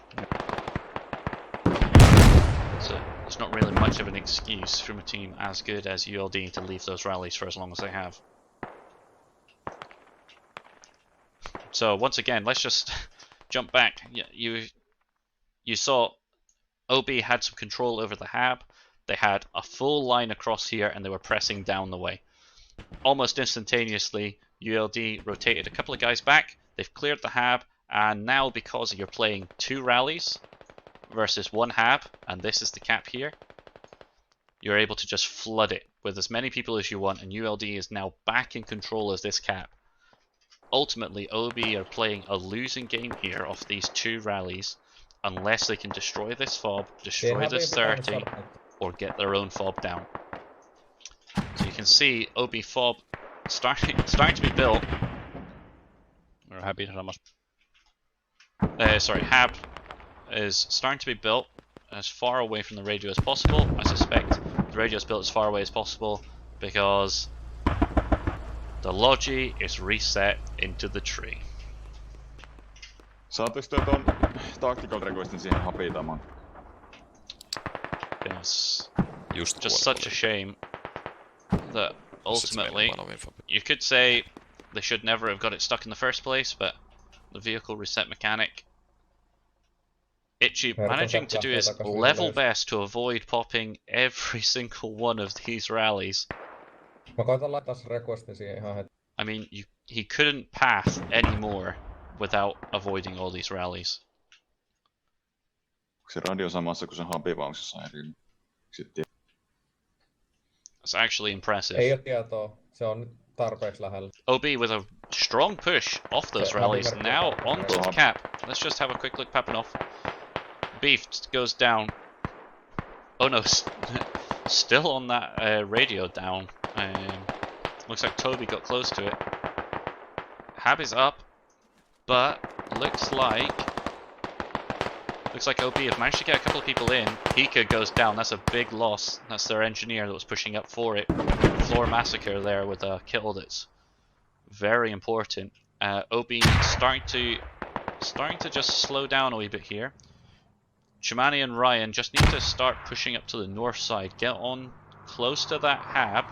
So there's not really much of an excuse from a team as good as ULD to leave those rallies for as long as they have. So once again, let's just jump back. You saw OB had some control over the hab. They had a full line across here and they were pressing down the way. Almost instantaneously, ULD rotated a couple of guys back. They've cleared the hab, and now because you're playing two rallies versus one hab, and this is the cap here, you're able to just flood it with as many people as you want, and ULD is now back in control of this cap. Ultimately, OB are playing a losing game here off these two rallies, unless they can destroy this fob, destroy this 30, or get their own fob down. So you can see OB fob starting to be built. We're happy to much. Sorry, Hab is starting to be built as far away from the radio as possible. I suspect the radio is built as far away as possible because the Logi is reset into the tree. Saatteko te ton tactical requestin siihen hapitamaan? It's Just such a shame that ultimately you could say they should never have got it stuck in the first place, but the vehicle reset mechanic, Itchy managing to do his level best to avoid popping every single one of these rallies. I mean, he couldn't path anymore without avoiding all these rallies. Onko se radio samassa kuin se hapivauksessa eri? That's actually impressive. Ei ole tietoa. Se on nyt tarpeeksi lähellä. OB with a strong push off those rallies. Now onto the cap. Let's just have a quick look. Papanov. Beef goes down. Oh no, still on that radio down. Looks like Toby got close to it. Hab is up, but looks like OB have managed to get a couple of people in. Hika goes down. That's a big loss. That's their engineer that was pushing up for it. Floor massacre there with a kill that's very important. OB starting to just slow down a wee bit here. Chimani and Ryan just need to start pushing up to the north side. Get on close to that Hab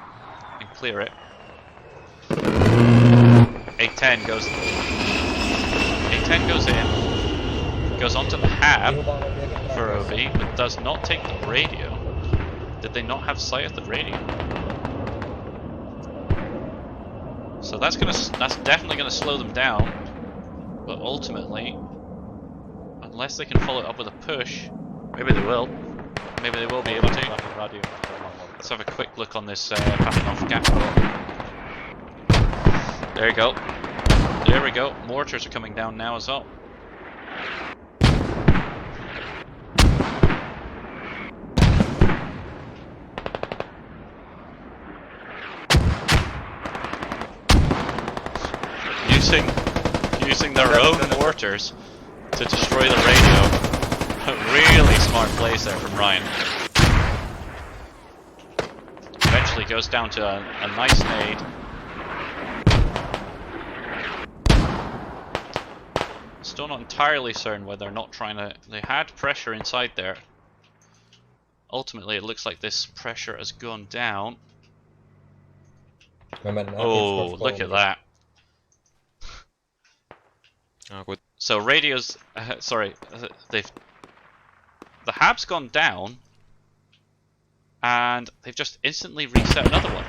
and clear it. 810 goes. 810 goes in. Goes onto the Hab for OB, but does not take the radio. Did they not have sight of the radio? So that's definitely gonna slow them down. But ultimately, unless they can follow it up with a push, maybe they will. Maybe they will be able to. Let's have a quick look on this Papanov gap. There you go. There we go. Mortars are coming down now as well. Using their own mortars to destroy the radio. A really smart plays there from Ryan. Eventually goes down to a nice nade. Still not entirely certain whether they're not trying to... They had pressure inside there. Ultimately, it looks like this pressure has gone down. Oh, look at that. So radios, the Hab's gone down, and they've just instantly reset another one.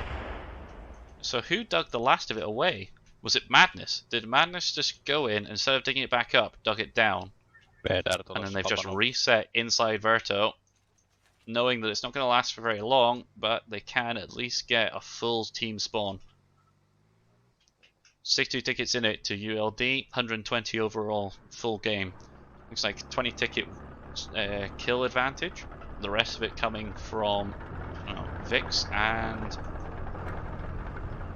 So who dug the last of it away? Was it Madness? Did Madness just go in, instead of digging it back up, dug it down? And then they've just reset inside Verto, knowing that it's not going to last for very long, but they can at least get a full team spawn. 62 tickets in it to ULD, 120 overall, full game. Looks like 20 ticket kill advantage. The rest of it coming from Vix and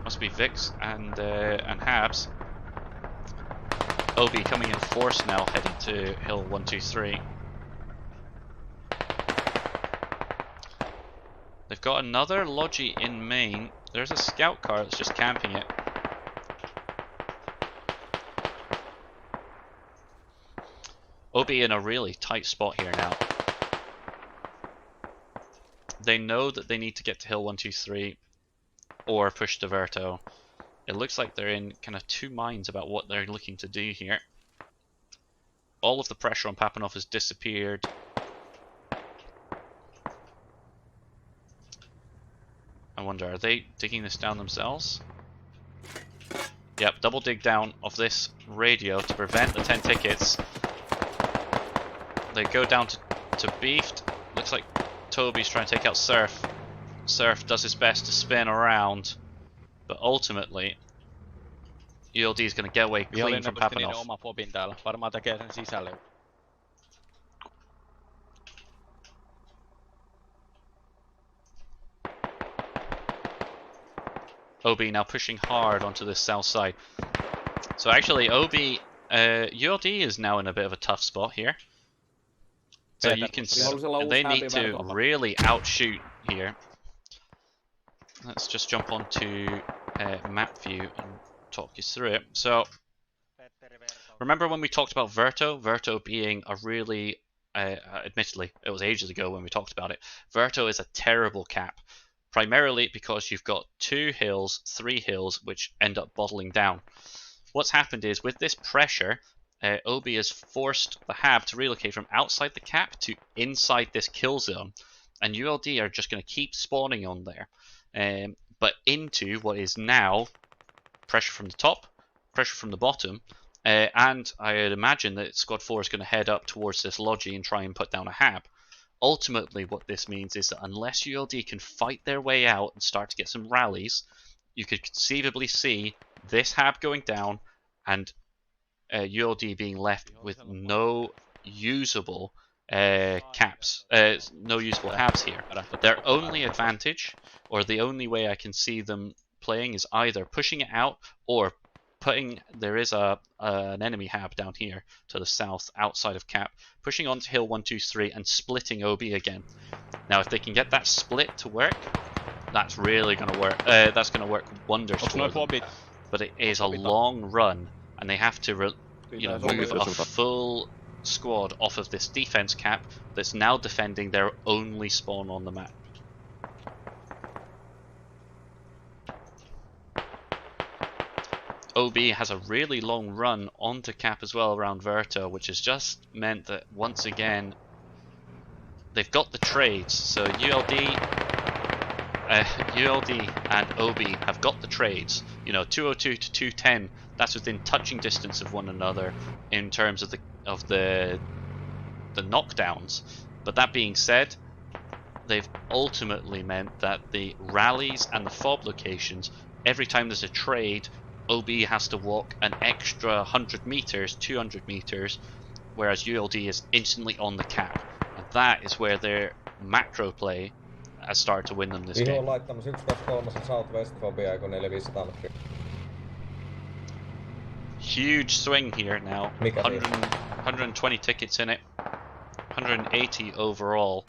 must be Vix and Habs. OB coming in force now, heading to Hill 123. They've got another Logi in main. There's a scout car that's just camping it. OB in a really tight spot here now. They know that they need to get to Hill 123 or push to Verto. It looks like they're in kind of two minds about what they're looking to do here. All of the pressure on Papanov has disappeared. I wonder, are they digging this down themselves? Yep, double dig down of this radio to prevent the 10 tickets. They go down to Beefed. Looks like Toby's trying to take out Surf. Surf does his best to spin around, but ultimately ULD is going to get away clean from Papanov. Oma fobin täällä. Varmaan tekee sen sisälle. OB now pushing hard onto the south side. So actually, ULD is now in a bit of a tough spot here. So you can see they need to really outshoot here. Let's just jump onto map view and talk you through it. So remember when we talked about Verto? Verto being a really, admittedly, it was ages ago when we talked about it. Verto is a terrible cap. Primarily because you've got 2 hills, 3 hills, which end up bottling down. What's happened is, with this pressure, OB has forced the HAB to relocate from outside the cap to inside this kill zone. And ULD are just going to keep spawning on there. But into what is now pressure from the top, pressure from the bottom, and I'd imagine that Squad 4 is going to head up towards this lodgy and try and put down a HAB. Ultimately, what this means is that unless ULD can fight their way out and start to get some rallies, you could conceivably see this HAB going down and ULD being left with no usable caps, no usable HABs here. Their only advantage, or the only way I can see them playing, is either pushing it out or there is an enemy HAB down here to the south outside of cap, pushing onto hill 1, 2, 3 and splitting OB again. Now if they can get that split to work, that's really going to work. That's going to work wonders for them. But it is a long run, and they have to move a full squad off of this defense cap that's now defending their only spawn on the map. OB has a really long run onto cap as well around Verto, which has just meant that once again they've got the trades. So ULD and OB have got the trades. 202 to 210. That's within touching distance of one another in terms of the knockdowns. But that being said, they've ultimately meant that the rallies and the fob locations, every time there's a trade, OB has to walk an extra 100 meters, 200 meters, whereas ULD is instantly on the cap. And that is where their macro play has started to win them this game. Huge swing here now. 120 tickets in it. 180 overall.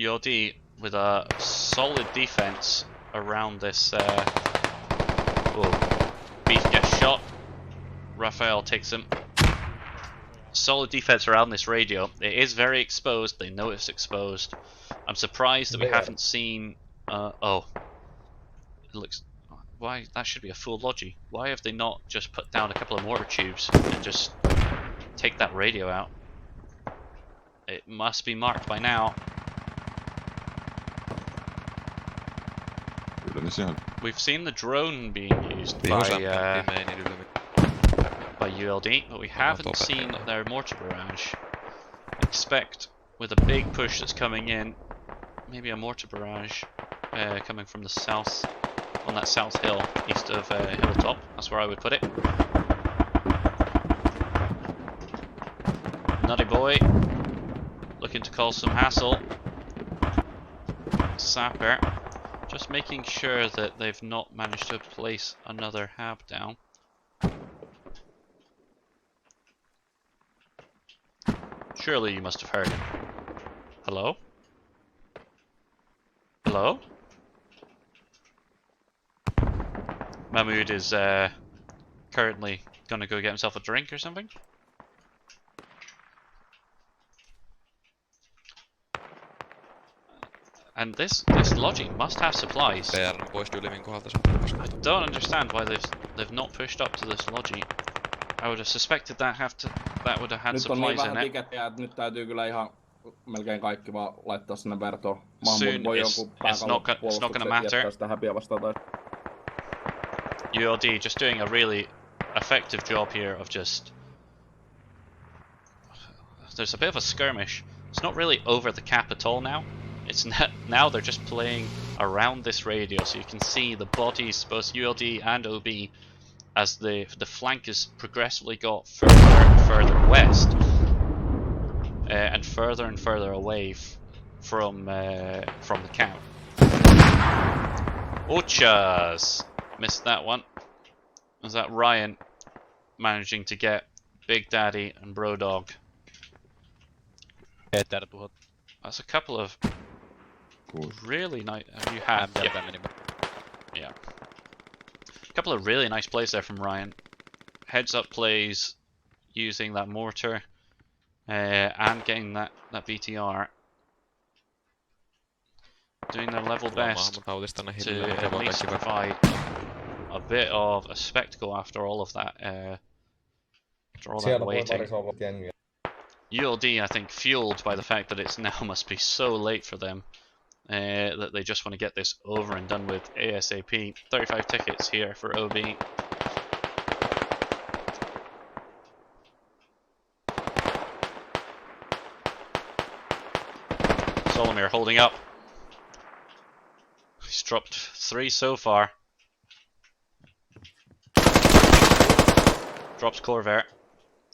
ULD with a solid defense around this. Beef gets shot. Raphael takes him. Solid defense around this radio. It is very exposed. They know it's exposed. I'm surprised that we haven't seen. Oh, it looks. Why? That should be a full logi. Why have they not just put down a couple of mortar tubes and just take that radio out? It must be marked by now. We've seen the drone being used by ULD, but we haven't seen their mortar barrage. Expect with a big push that's coming in, maybe a mortar barrage coming from the south, on that south hill, east of Hilltop. That's where I would put it. Nutty boy, looking to cause some hassle. Sapper. Just making sure that they've not managed to place another HAB down. Surely you must have heard him. Hello? Hello? Mahmood is currently gonna go get himself a drink or something. And this lodging must have supplies. I don't understand why they've not pushed up to this lodging. I would have suspected that would have had supplies in it. Nyt täytyy kyllä ihan melkein kaikki vaan laittaa sinne vertoon. Soon it's not gonna matter. ULD just doing a really effective job here of just. There's a bit of a skirmish. It's not really over the cap at all now. It's now they're just playing around this radio, so you can see the bodies, both ULD and OB, as the flank has progressively got further and further west, and further away from the camp. Ochas! Missed that one. Was that Ryan managing to get Big Daddy and Bro Dog? That's a couple of really nice. You have, yeah. A couple of really nice plays there from Ryan. Heads up plays using that mortar and getting that BTR. Doing their level best to at least provide a bit of a spectacle after all of that. After all that waiting. ULD, I think, fueled by the fact that it's now must be so late for them that they just want to get this over and done with ASAP. 35 tickets here for OB. Solomir holding up. He's dropped 3 so far. Drops Corvair.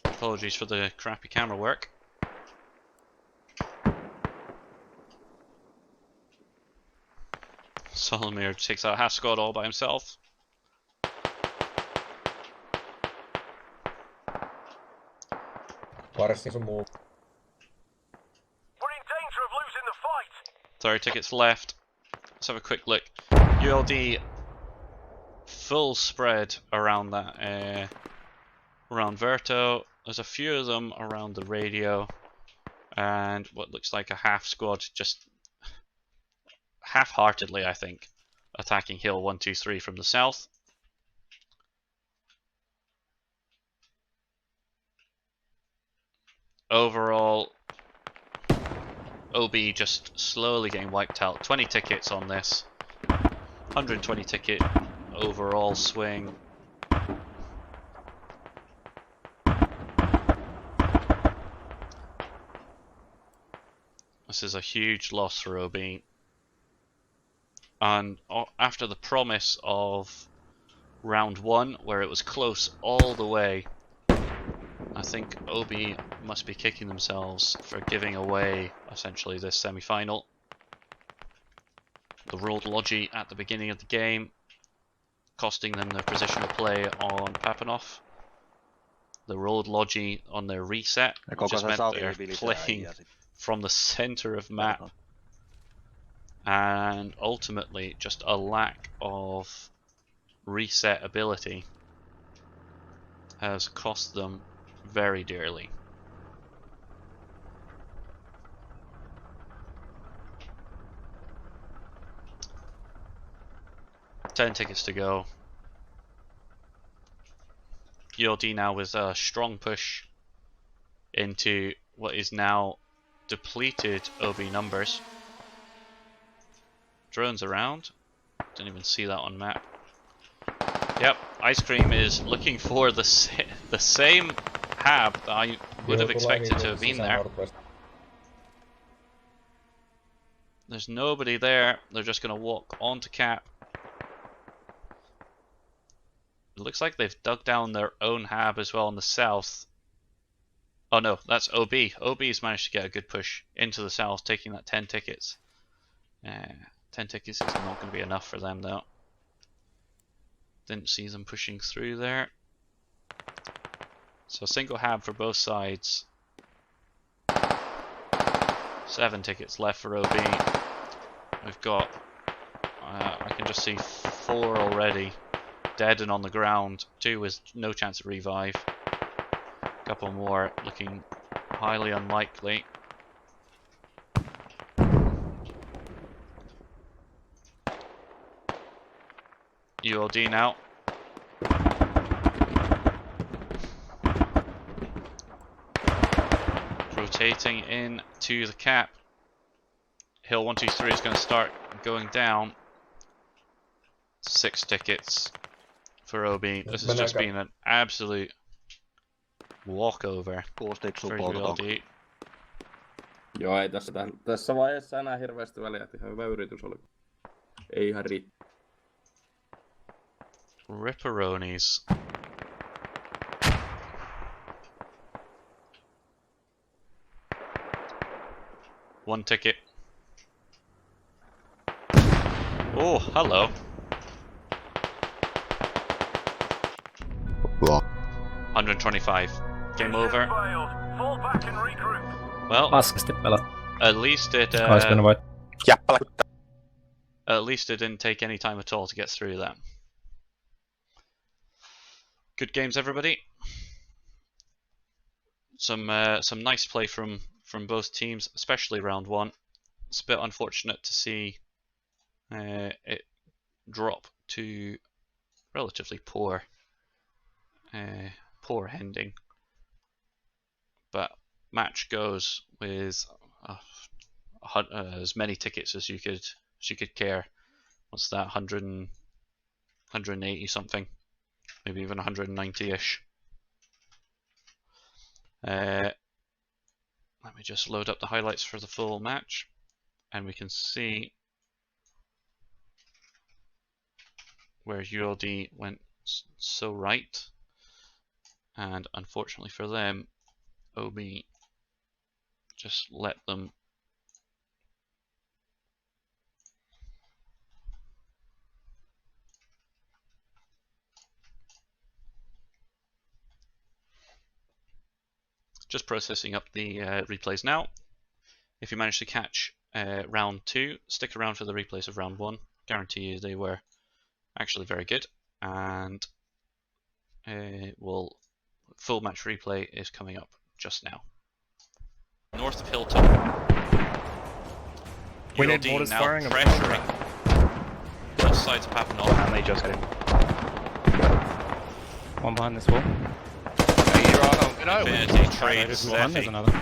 Apologies for the crappy camera work. Solomir takes out half squad all by himself. We're in danger of losing the fight. 30 tickets left. Let's have a quick look. ULD full spread around that, around Verto. There's a few of them around the radio, and what looks like a half squad just half-heartedly, I think, attacking Hill 123 from the south. Overall, OB just slowly getting wiped out. 20 tickets on this. 120 ticket overall swing. This is a huge loss for OB. And after the promise of round 1, where it was close all the way, I think OB must be kicking themselves for giving away essentially this semi-final. The rolled Logi at the beginning of the game, costing them their positional play on Papanov. The rolled Logi on their reset, which just meant they're playing from the center of map. And ultimately just a lack of reset ability has cost them very dearly. $10 tickets to go. ULD now with a strong push into what is now depleted OB numbers. Drones around. Didn't even see that on map. Yep, Ice Cream is looking for the same hab that I would have expected to have been there. There's nobody there. They're just going to walk onto cap. It looks like they've dug down their own hab as well on the south. Oh no, that's OB. OB's managed to get a good push into the south, taking that 10 tickets. 10 tickets is not going to be enough for them though. Didn't see them pushing through there. So single hab for both sides. 7 tickets left for OB. We've got, I can just see 4 already dead and on the ground. 2 with no chance of revive. A couple more looking highly unlikely. ULD now. Rotating in to the cap. Hill 123 is going to start going down. 6 tickets for OB. This has just been an absolute walkover for ULD. Joo, ei tässä vaiheessa enää hirveästi väliä, että ihan hyvä yritys oli. Ei ihan riittää. Ripperonis. One ticket. Oh, hello. Well. 125. Game over. Well, Paskasti pelat. at least it at least it didn't take any time at all to get through that. Good games, everybody. Some nice play from both teams, especially round one. It's a bit unfortunate to see it drop to relatively poor ending, but match goes with as many tickets as you could care. What's that? 180 something, maybe even 190ish. Let me just load up the highlights for the full match, and we can see where ULD went so right, and unfortunately for them, OB just let them just processing up the replays now. If you managed to catch round 2, stick around for the replays of round 1. Guarantee you they were actually very good, and full match replay is coming up just now. North of Hilltop. We need ULD mortars now firing. pressuring both sides of Papinol. And they just got him. One behind this wall. Infinity trades There's Zephy. another.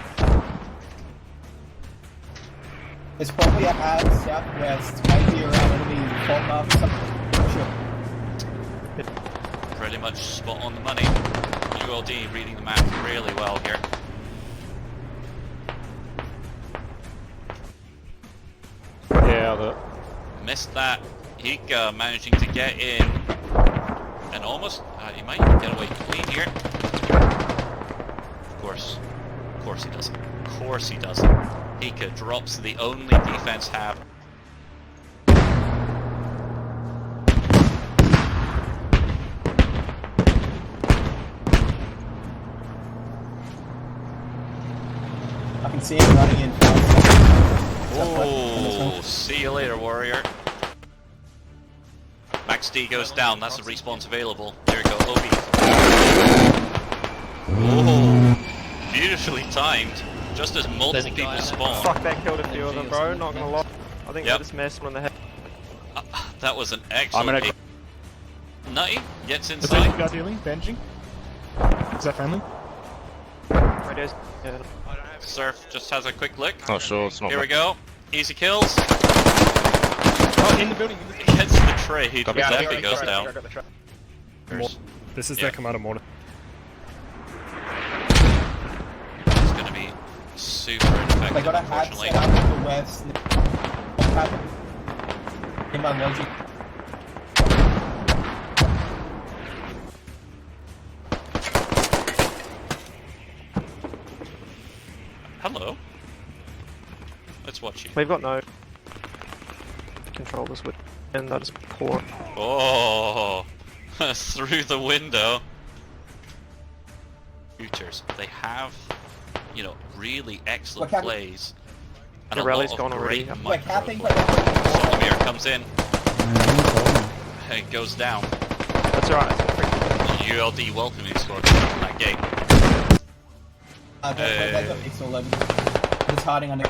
It's probably at southwest, maybe around enemy fault mark or something. Pretty much spot on the money. ULD reading the map really well here. Yeah, the Missed that. Hika managing to get in, and almost he might even get away clean here. Of course he doesn't. Of course he doesn't. Hika drops the only defense have. I can see him running in. Oh, see you later, warrior. Max D goes down. That's the respawns available. There we go, Obi. Oh, beautifully timed. Just as multiple people spawn. Fuck, that killed a few of them, bro. Not gonna lie. I think they just messed him on the head. That was an excellent pick. Nutty gets The inside. you guys healing? Bandaging? Is that friendly? Radios. Yeah. Surf just has a quick look. Not sure, it's not. Here we go. Easy kills. Oh, in the building. Gets the trade. Yeah, Zephy goes down. This is their commander mortar. It's going to be super They ineffective, got a hat unfortunately. set up to the west. In my logic. Hello. Let's watch you. We've got no controllers with, and they'll just pour. Oh, through the window. Shooters. They have, really excellent plays. And The a rally's lot gone of already. great Wait, micro capping. Solomir comes in. It goes down. That's alright. ULD welcoming score from that game. They got pixel 11. Just hiding under.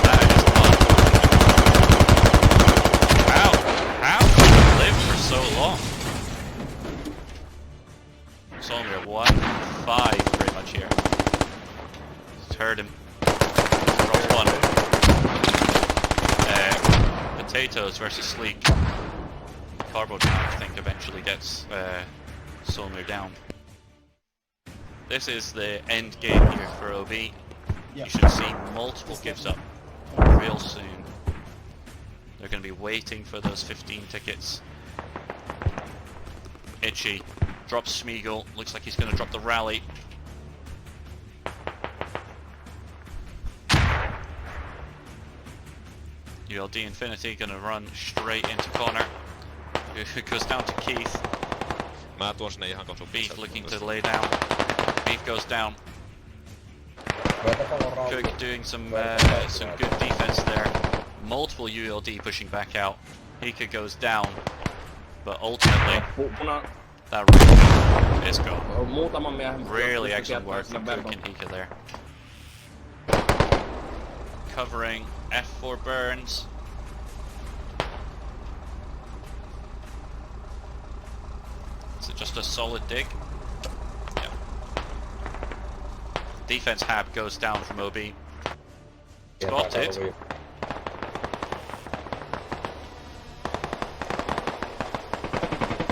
That is fun. How did he live for so long? Solomir 1-5 pretty much here. Just heard him. Drops one. Potatoes versus Sleek. Carbo down, I think, eventually gets Solomir down. This is the end game here for OB. Yep. You should see multiple gives up real soon. They're going to be waiting for those 15 tickets. Itchy drops Smeagol. Looks like he's going to drop the rally. ULD Infinity going to run straight into Connor. It goes down to Keith. Mä tuon sinne ihan kohta. Beef looking to lay down. Beef goes down. Cook doing some good defense there. Multiple ULD pushing back out. Hika goes down, but ultimately that really is gone. Really excellent work from Cook and Hika there. Covering F4 Burns. Is it just a solid dig? Yeah. Defense Hab goes down from OB. Spotted.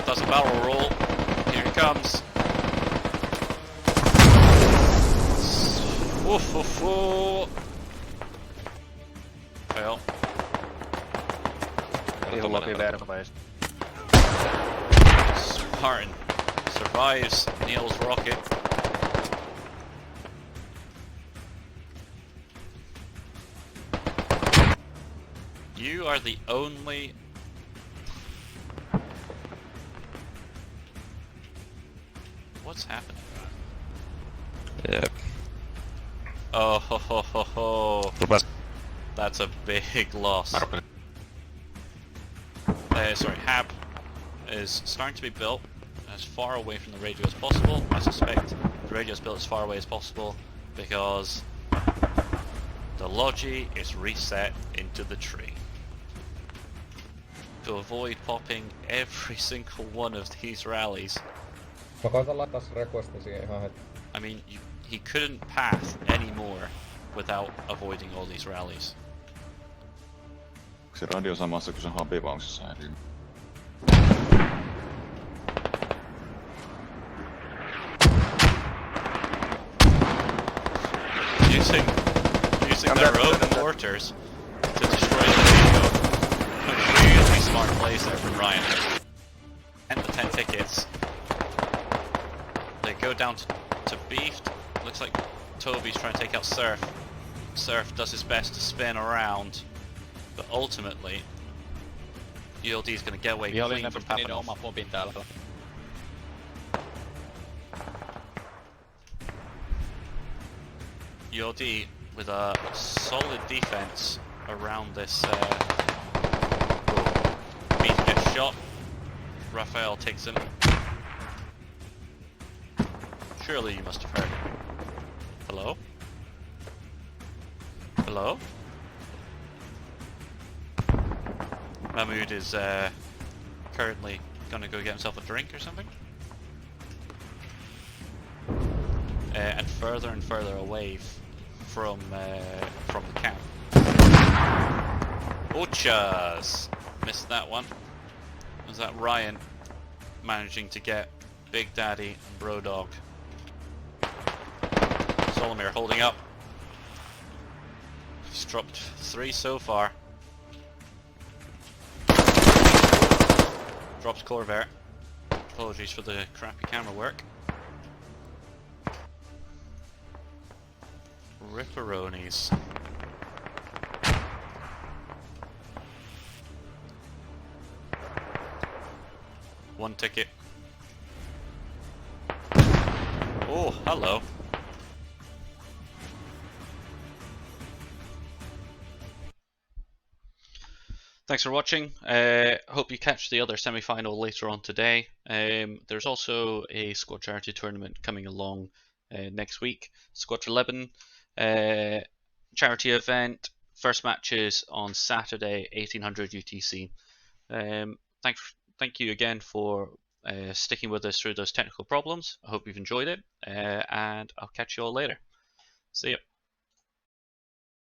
Does a barrel roll. Here it comes. Oof, oof, oof. Fail. Spartan survives Neil's rocket. You are the only... What's happening? Yep. Oh ho ho ho ho. That's a big loss. Sorry, Hab is starting to be built as far away from the radio as possible. I suspect the radio is built as far away as possible because the Logi is reset into the tree. To avoid popping every single one of these rallies. I mean, he couldn't path anymore without avoiding all these rallies. Onko se radio samassa kuin se habivauksessa häiriö? Using their own mortars to destroy the radio. Really smart plays there from Ryan. And the 10 tickets. They go down to Beefed. Looks like Toby's trying to take out Surf. Surf does his best to spin around, but ultimately ULD is going to get away clean from Papanov. ULD with a solid defense around this. Beef gets shot. Raphael takes him. Surely you must have heard it. Hello? Hello? Mahmood is currently gonna go get himself a drink or something. And further away from the camp. Ochas! Missed that one. Was that Ryan managing to get Big Daddy and Brodog? Solomir holding up. He's dropped 3 so far. Drops Corvair. Apologies for the crappy camera work. Ripperonis. One ticket. Oh, hello. Thanks for watching. Hope you catch the other semi-final later on today. There's also a Squad Charity Tournament coming along next week. Squad 11 charity event. First matches on Saturday, 1800 UTC. Thank you again for sticking with us through those technical problems. I hope you've enjoyed it, and I'll catch you all later. See ya.